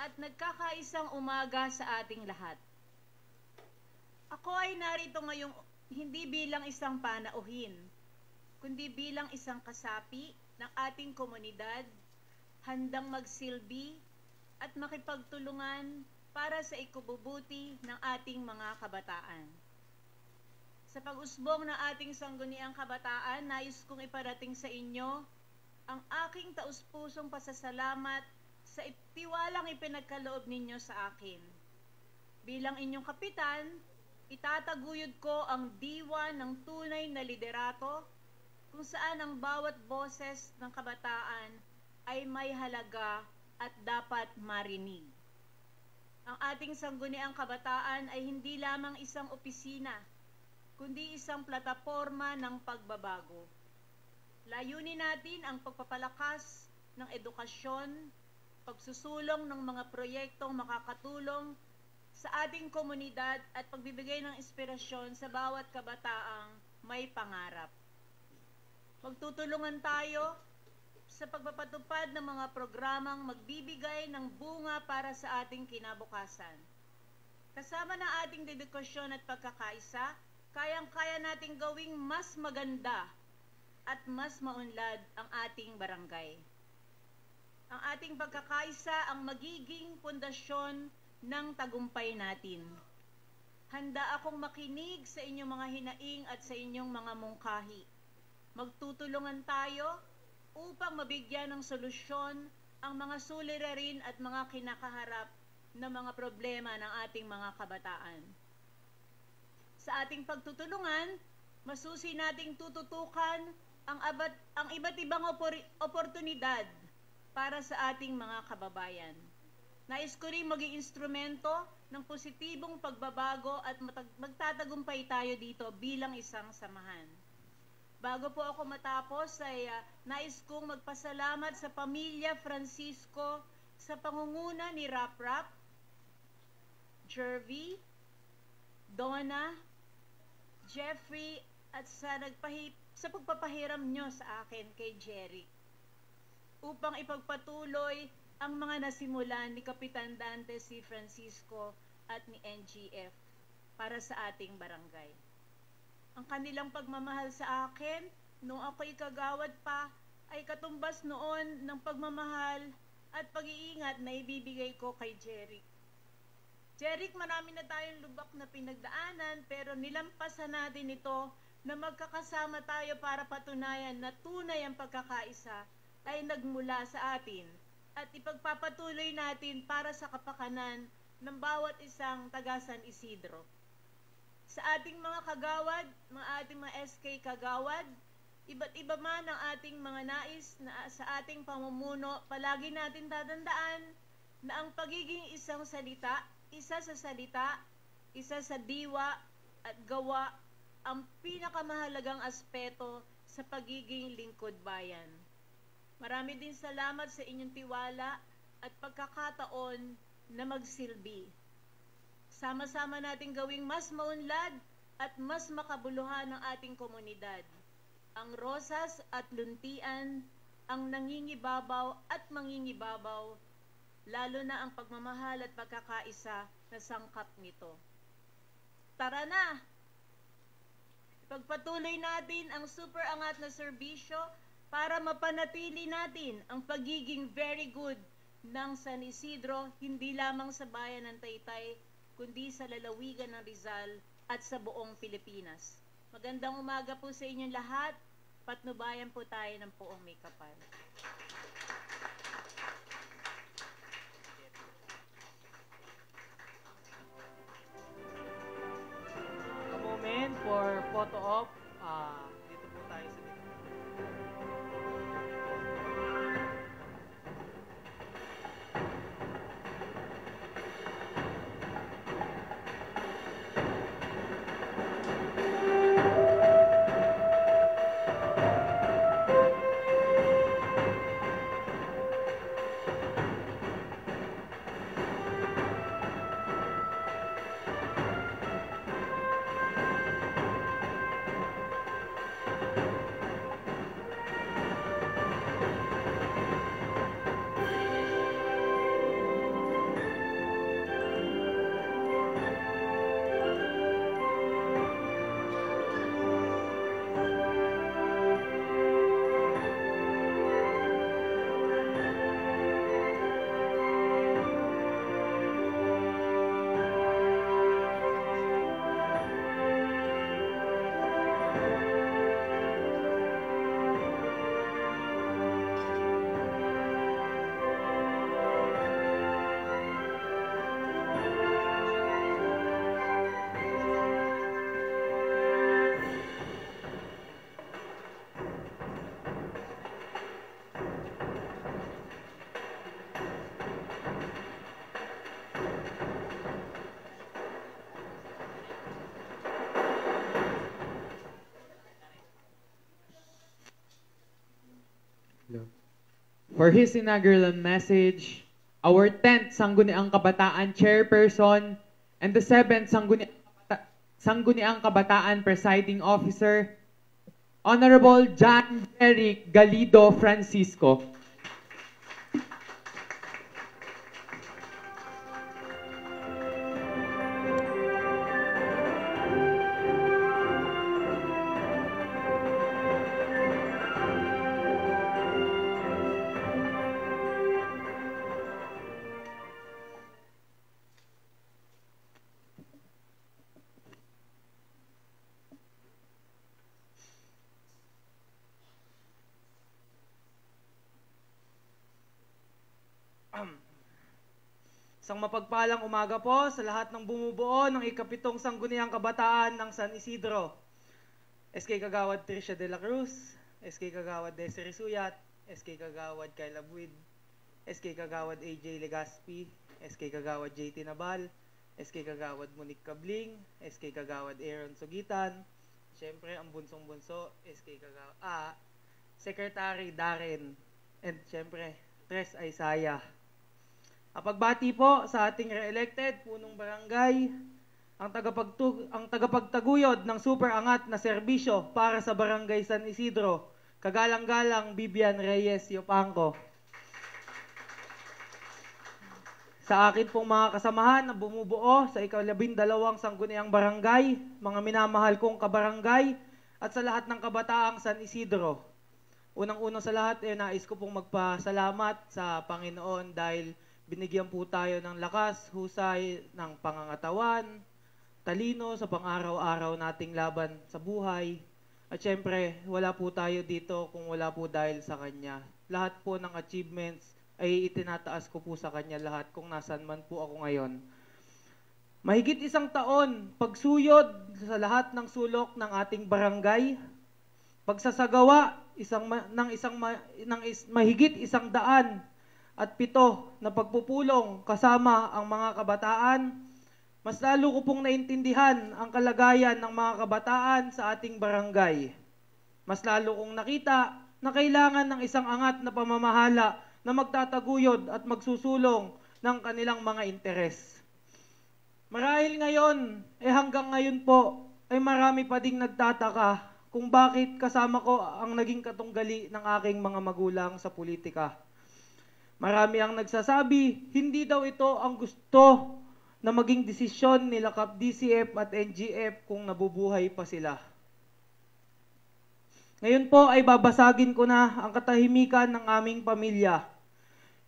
at nagkakaisang umaga sa ating lahat. Ako ay narito ngayong hindi bilang isang panauhin, kundi bilang isang kasapi ng ating komunidad, handang magsilbi at makipagtulungan para sa ikububuti ng ating mga kabataan. Sa pag-usbong ng ating sangguniang kabataan, nais kong iparating sa inyo ang aking taus-pusong pasasalamat sa tiwalang ipinagkaloob ninyo sa akin. Bilang inyong kapitan, itataguyod ko ang diwa ng tunay na liderato kung saan ang bawat boses ng kabataan ay may halaga at dapat marinig. Ang ating sangguniang kabataan ay hindi lamang isang opisina, kundi isang plataporma ng pagbabago. Layunin natin ang pagpapalakas ng edukasyon, pagsusulong ng mga proyektong makakatulong sa ating komunidad at pagbibigay ng inspirasyon sa bawat kabataang may pangarap. Magtutulungan tayo sa pagpapatupad ng mga programang magbibigay ng bunga para sa ating kinabukasan. Kasama ng ating dedikasyon at pagkakaisa, kayang-kaya nating gawing mas maganda at mas maunlad ang ating barangay. Ang ating pagkakaisa ang magiging pundasyon ng tagumpay natin. Handa akong makinig sa inyong mga hinaing at sa inyong mga mungkahi. Magtutulungan tayo upang mabigyan ng solusyon ang mga suliranin at mga kinakaharap na mga problema ng ating mga kabataan. Sa ating pagtutulungan, masusi nating tututukan ang iba't ibang oportunidad para sa ating mga kababayan. Nais ko rin maging instrumento ng positibong pagbabago at magtatagumpay tayo dito bilang isang samahan. Bago po ako matapos ay nais kong magpasalamat sa pamilya Francisco sa pangunguna ni Rap, Jervy, Donna, Jeffrey at sa pagpapahiram nyo sa akin kay Jerry upang ipagpatuloy ang mga nasimulan ni Kapitan Dante C. Francisco at ni NGF para sa ating barangay. Ang kanilang pagmamahal sa akin noong ako'y kagawad pa ay katumbas noon ng pagmamahal at pag-iingat na ibibigay ko kay Jeric. Jeric, marami na tayong lubak na pinagdaanan pero nilampasan natin ito na magkakasama tayo para patunayan na tunay ang pagkakaisa ay nagmula sa atin at ipagpapatuloy natin para sa kapakanan ng bawat isang taga San Isidro. Sa ating mga kagawad, ating mga SK kagawad, iba't iba man ang ating mga nais na sa ating pamumuno, palagi natin tatandaan na ang pagiging isa sa diwa at gawa ang pinakamahalagang aspeto sa pagiging lingkod bayan. Marami din salamat sa inyong tiwala at pagkakataon na magsilbi. Sama-sama natin gawing mas maunlad at mas makabuluhan ang ating komunidad. Ang rosas at luntian, ang nangingibabaw at mangingibabaw, lalo na ang pagmamahal at pagkakaisa na sangkap nito. Tara na! Pagpatuloy natin ang super angat na serbisyo para mapanatili natin ang pagiging very good ng San Isidro, hindi lamang sa bayan ng Taytay, kundi sa lalawigan ng Rizal at sa buong Pilipinas. Magandang umaga po sa inyong lahat. Patnubayan po tayo ng poong may kapal. A moment for photo op. Dito po tayo sa dito. for his inaugural message, our 10th Sangguniang Kabataan Chairperson, and the 7th Sangguniang Kabataan Presiding Officer, Honorable John Jeric Galido Francisco. Isang mapagpalang umaga po sa lahat ng bumubuo ng ikapitong Sangguniang Kabataan ng San Isidro. SK Kagawad Tricia de la Cruz, SK Kagawad Desiree Suyat, SK Kagawad Kyla Buid, SK Kagawad AJ Legaspi, SK Kagawad JT Nabal, SK Kagawad Monique Cabling, SK Kagawad Aaron Sugitan, syempre ang bunsong-bunso, SK Kagawad, Secretary Darren, and syempre, Tres Isaiah. Pagbati po sa ating re-elected punong barangay, ang tagapagtaguyod ng super angat na serbisyo para sa Barangay San Isidro, kagalang-galang Bibian Reyes Yopangco. Sa akin pong mga kasamahan na bumubuo sa ika-12 Sangguniang Barangay, mga minamahal kong kabarangay, at sa lahat ng kabataang San Isidro. Unang-una sa lahat, nais ko pong magpasalamat sa Panginoon dahil binigyan po tayo ng lakas, husay ng pangangatawan, talino sa pang-araw-araw nating laban sa buhay. At syempre, wala po tayo dito kung wala po dahil sa Kanya. Lahat po ng achievements ay itinataas ko po sa Kanya lahat kung nasan man po ako ngayon. Mahigit 1 taon, pagsuyod sa lahat ng sulok ng ating barangay, pagsasagawa mahigit 100 at 7 na pagpupulong kasama ang mga kabataan, mas lalo ko pong naintindihan ang kalagayan ng mga kabataan sa ating barangay. Mas lalo kong nakita na kailangan ng isang angat na pamamahala na magtataguyod at magsusulong ng kanilang mga interes. Marahil ngayon, hanggang ngayon po, ay marami pa ding nagtataka kung bakit kasama ko ang naging katunggali ng aking mga magulang sa politika. Marami ang nagsasabi, hindi daw ito ang gusto na maging desisyon nila Kap DCF at NGF kung nabubuhay pa sila. Ngayon po ay babasagin ko na ang katahimikan ng aming pamilya.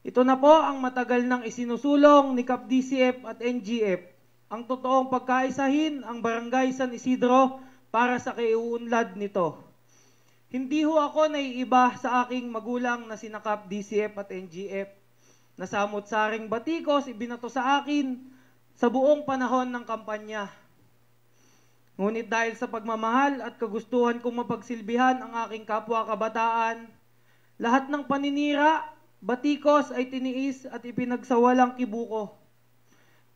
Ito na po ang matagal nang isinusulong ni Kap DCF at NGF, ang totoong pagkaisahin ang Barangay San Isidro para sa kaiuunlad nito. Hindi ho ako naiiba sa aking magulang na sina Kap DCF at NGF. Nasamot-saring batikos, ibinato sa akin sa buong panahon ng kampanya. Ngunit dahil sa pagmamahal at kagustuhan kong mapagsilbihan ang aking kapwa kabataan, lahat ng paninira, batikos ay tiniis at ipinagsawalang kibuko.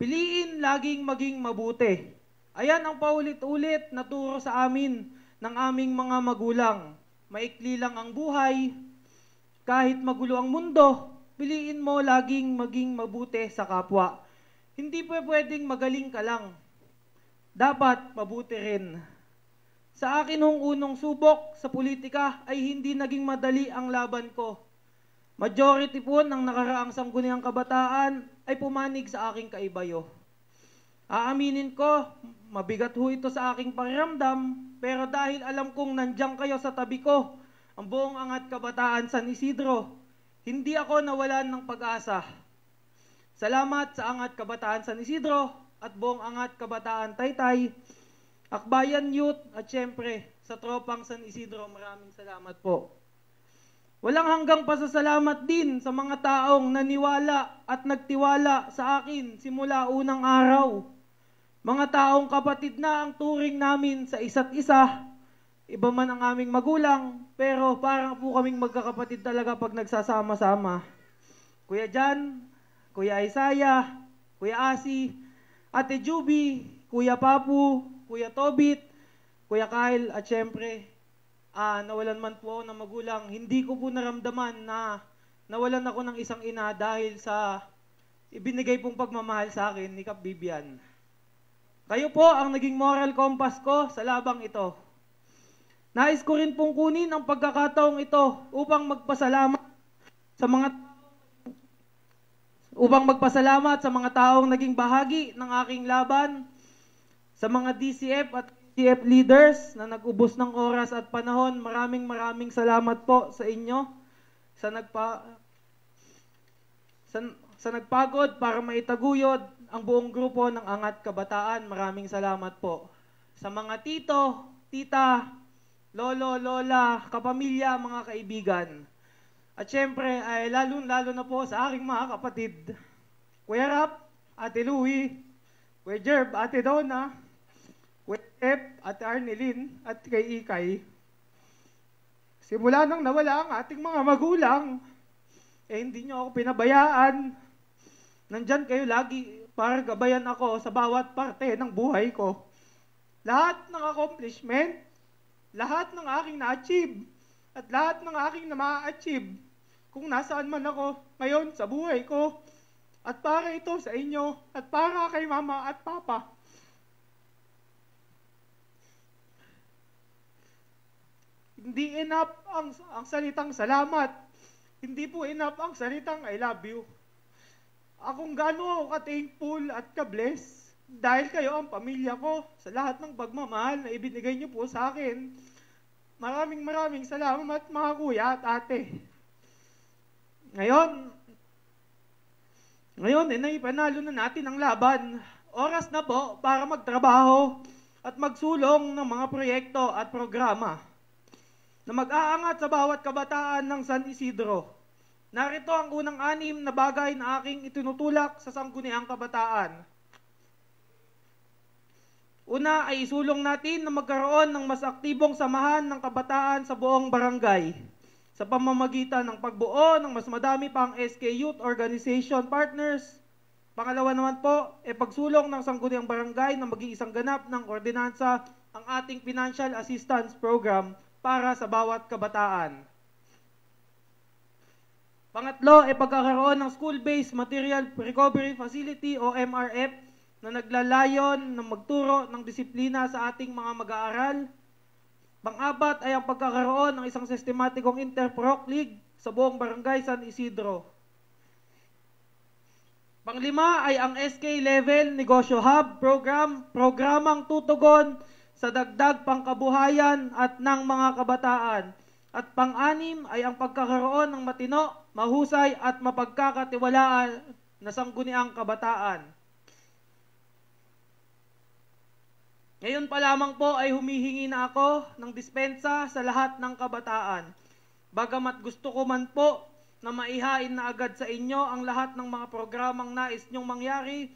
Piliin laging maging mabuti. Ayan ang paulit-ulit na turo sa amin ng aming mga magulang. Maikli lang ang buhay, kahit magulo ang mundo, piliin mo laging maging mabuti sa kapwa. Hindi pwedeng magaling ka lang. Dapat mabuti rin. Sa akin hong unong subok sa politika ay hindi naging madali ang laban ko. Majority po ng nakaraang Sangguniang Kabataan ay pumanig sa aking kaibayo. Aaminin ko, mabigat ho ito sa aking pakiramdam, pero dahil alam kong nandiyan kayo sa tabi ko, ang buong angat kabataan San Isidro, hindi ako nawalan ng pag-asa. Salamat sa angat kabataan San Isidro at buong angat kabataan Taytay, Akbayan Youth at syempre sa tropang San Isidro, maraming salamat po. Walang hanggang pasasalamat din sa mga taong naniwala at nagtiwala sa akin simula unang araw. Mga taong kapatid na ang turing namin sa isa't isa. Iba man ang aming magulang, pero parang po kaming magkakapatid talaga pag nagsasama-sama. Kuya Jan, Kuya Isaiah, Kuya Asi, Ate Juby, Kuya Papu, Kuya Tobit, Kuya Kyle, at syempre, nawalan man po ako ng magulang, hindi ko po naramdaman na nawalan ako ng isang ina dahil sa ibinigay pong pagmamahal sa akin ni Kap Vivian. Kayo po ang naging moral compass ko sa labang ito. Nais ko rin pong kunin ang pagkakataong ito upang magpasalamat sa mga taong naging bahagi ng aking laban, sa mga DCF at DCF leaders na nag-ubos ng oras at panahon. Maraming salamat po sa inyo sa nagpagod para maitaguyod ang buong grupo ng Angat Kabataan. Maraming salamat po. Sa mga tito, tita, lolo, lola, kapamilya, mga kaibigan. At syempre, ay lalo na po sa aking mga kapatid. Kuya Rap, Ate Louie, Kuya Jerb, Ate Donna, Kuya Ep, Ate Arnelin, at kay Ikay. Simula nang nawala ang ating mga magulang, hindi nyo ako pinabayaan. Nandyan kayo lagi para gabayan ako sa bawat parte ng buhay ko. Lahat ng accomplishment, lahat ng aking na-achieve, at lahat ng aking na ma-achieve, kung nasaan man ako ngayon sa buhay ko, at para ito sa inyo, at para kay mama at papa. Hindi enough ang salitang salamat. Hindi po enough ang salitang I love you. Akong gaano ako ka-thankful at ka-bless dahil kayo ang pamilya ko sa lahat ng pagmamahal na ibinigay niyo po sa akin. Maraming salamat mga kuya at ate. Ngayon, naipanalo na natin ang laban. Oras na po para magtrabaho at magsulong ng mga proyekto at programa na mag-aangat sa bawat kabataan ng San Isidro. Narito ang unang 6 na bagay na aking itinutulak sa Sangguniang Kabataan. Una ay isulong natin na magkaroon ng mas aktibong samahan ng kabataan sa buong barangay sa pamamagitan ng pagbuo ng mas madami pang SK Youth Organization partners. Pangalawa naman po, pagsulong ng Sangguniang Barangay na mag-iisang ganap ng ordinansa ang ating Financial Assistance Program para sa bawat kabataan. Pangatlo, pagkakaroon ng School-Based Material Recovery Facility o MRF na naglalayon na magturo ng disiplina sa ating mga mag-aaral. Pang-apat ay ang pagkakaroon ng isang sistematikong Inter-Proc League sa buong barangay San Isidro. Panglima ay ang SK Level Negosyo Hub Program, programang tutugon sa dagdag pangkabuhayan at ng mga kabataan. At pang-anim ay ang pagkakaroon ng matino, mahusay at mapagkakatiwalaan na sangguniang kabataan. Ngayon pa lamang po ay humihingi na ako ng dispensa sa lahat ng kabataan. Bagamat gusto ko man po na maihain na agad sa inyo ang lahat ng mga programang nais nyong mangyari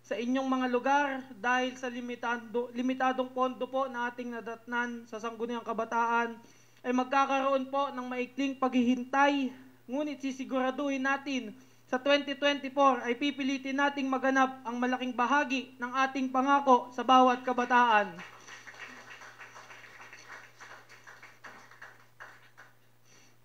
sa inyong mga lugar dahil sa limitadong pondo po na ating nadatnan sa Sangguniang Kabataan, ay magkakaroon po ng maikling paghihintay. Ngunit sisiguraduhin natin sa 2024 ay pipilitin nating maganap ang malaking bahagi ng ating pangako sa bawat kabataan.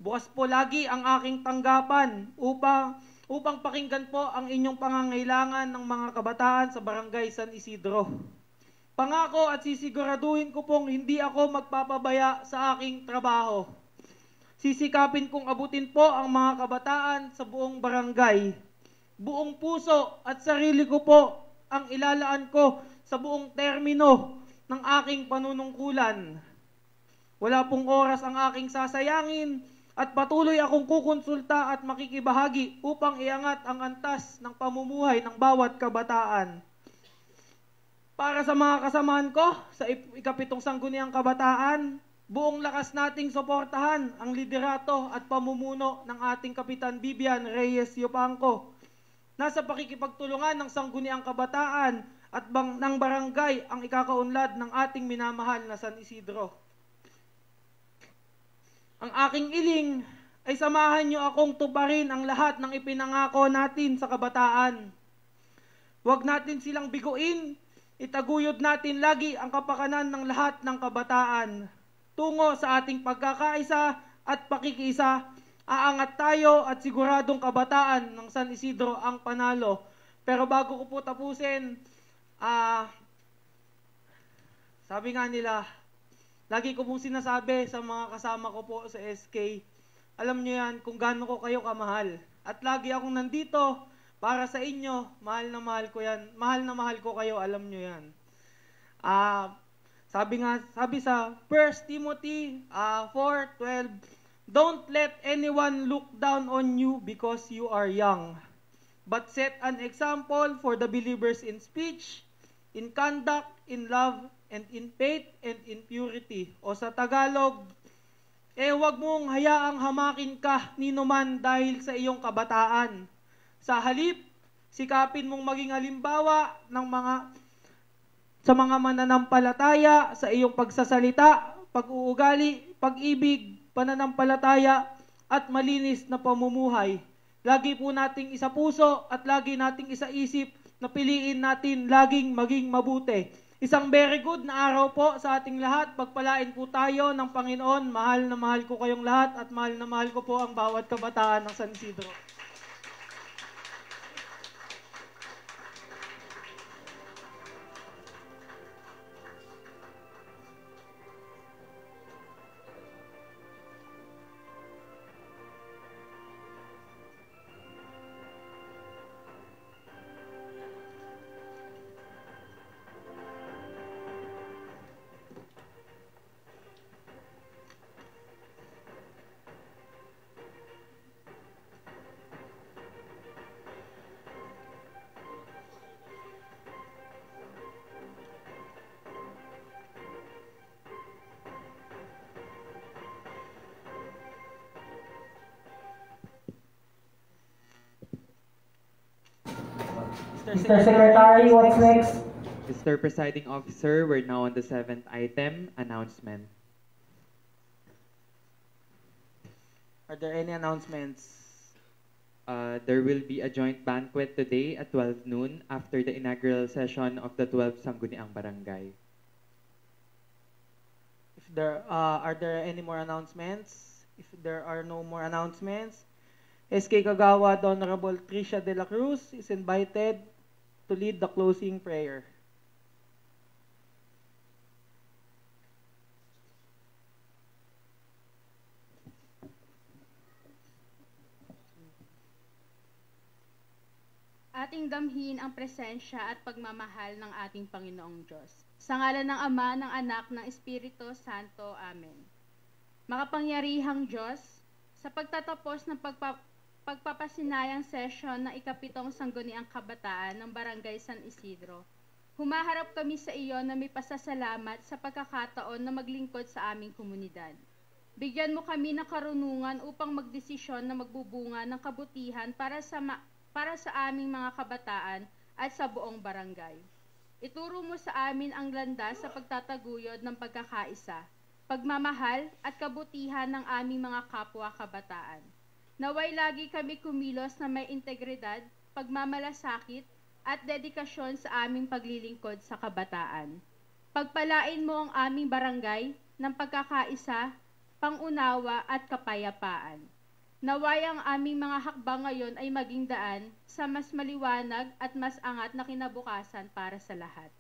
Bukas po lagi ang aking tanggapan upang pakinggan po ang inyong pangangailangan ng mga kabataan sa Barangay San Isidro. Pangako at sisiguraduhin ko pong hindi ako magpapabaya sa aking trabaho. Sisikapin kong abutin po ang mga kabataan sa buong barangay. Buong puso at sarili ko po ang ilalaan ko sa buong termino ng aking panunungkulan. Wala pong oras ang aking sasayangin at patuloy akong kukonsulta at makikibahagi upang iangat ang antas ng pamumuhay ng bawat kabataan. Para sa mga kasamahan ko sa ikapitong Sangguniang Kabataan, buong lakas nating suportahan ang liderato at pamumuno ng ating Kapitan Vivian Reyes Yupanco. Nasa pakikipagtulungan ng Sangguniang Kabataan at ng barangay ang ikakaunlad ng ating minamahal na San Isidro. Ang aking iling ay samahan niyo akong tuparin ang lahat ng ipinangako natin sa kabataan. Huwag natin silang biguin, itaguyod natin lagi ang kapakanan ng lahat ng kabataan tungo sa ating pagkakaisa at pakikiisa Aangat tayo at siguradong kabataan ng San Isidro ang panalo. Pero bago ko po tapusin, sabi nga nila, lagi ko pong sinasabi sa mga kasama ko po sa SK, alam nyo yan kung gaano ko kayo kamahal. At lagi akong nandito para sa inyo, mahal na mahal ko yan. Mahal na mahal ko kayo, alam nyo yan. Sabi sa 1 Timothy 4:12, don't let anyone look down on you because you are young, but set an example for the believers in speech, in conduct, in love, and in faith, and in purity. O sa Tagalog, huwag mong hayaang hamakin ka ninuman dahil sa iyong kabataan. Sa halip, sikapin mong maging halimbawa sa mga mananampalataya, sa iyong pagsasalita, pag-uugali, pag-ibig, pananampalataya, at malinis na pamumuhay. Lagi po nating isa puso at lagi nating isa isip na piliin natin laging maging mabuti. Isang very good na araw po sa ating lahat. Pagpalain po tayo ng Panginoon. Mahal na mahal ko kayong lahat at mahal na mahal ko po ang bawat kabataan ng San Isidro. Mr. Secretary, what's next? Mr. Presiding Officer, we're now on the 7th item, announcement. Are there any announcements? There will be a joint banquet today at 12 noon after the inaugural session of the 12th Sangguniang Barangay. Are there any more announcements? If there are no more announcements, SK Kagawa, the Honorable Tricia de la Cruz is invited to lead the closing prayer. Ating damhin ang presensya at pagmamahal ng ating Panginoong Diyos. Sa ngalan ng Ama, ng Anak, ng Espiritu Santo. Amen. Makapangyarihang Diyos, sa pagtatapos ng pagpapasinayang session ng ikapitong Sangguniang Kabataan ng Barangay San Isidro, humaharap kami sa iyo na may pasasalamat sa pagkakataon na maglingkod sa aming komunidad. Bigyan mo kami ng karunungan upang magdesisyon na magbubunga ng kabutihan para sa aming mga kabataan at sa buong barangay. Ituro mo sa amin ang landas sa pagtataguyod ng pagkakaisa, pagmamahal at kabutihan ng aming mga kapwa kabataan. Naway lagi kami kumilos na may integridad, pagmamalasakit at dedikasyon sa aming paglilingkod sa kabataan. Pagpalain mo ang aming barangay ng pagkakaisa, pangunawa at kapayapaan. Naway ang aming mga hakbang ngayon ay maging daan sa mas maliwanag at mas angat na kinabukasan para sa lahat.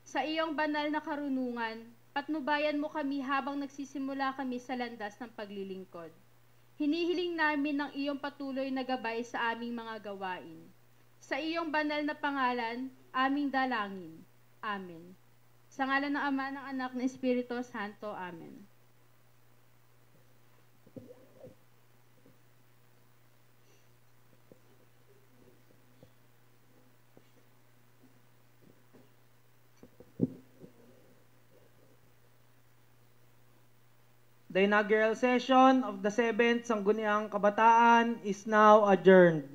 Sa iyong banal na karunungan, patnubayan mo kami habang nagsisimula kami sa landas ng paglilingkod. Hinihiling namin ng iyong patuloy na gabay sa aming mga gawain. Sa iyong banal na pangalan, aming dalangin. Amen. Sa ngalan ng Ama, ng Anak, ng Espiritu Santo. Amen. The inaugural session of the 7th Sangguniang Kabataan is now adjourned.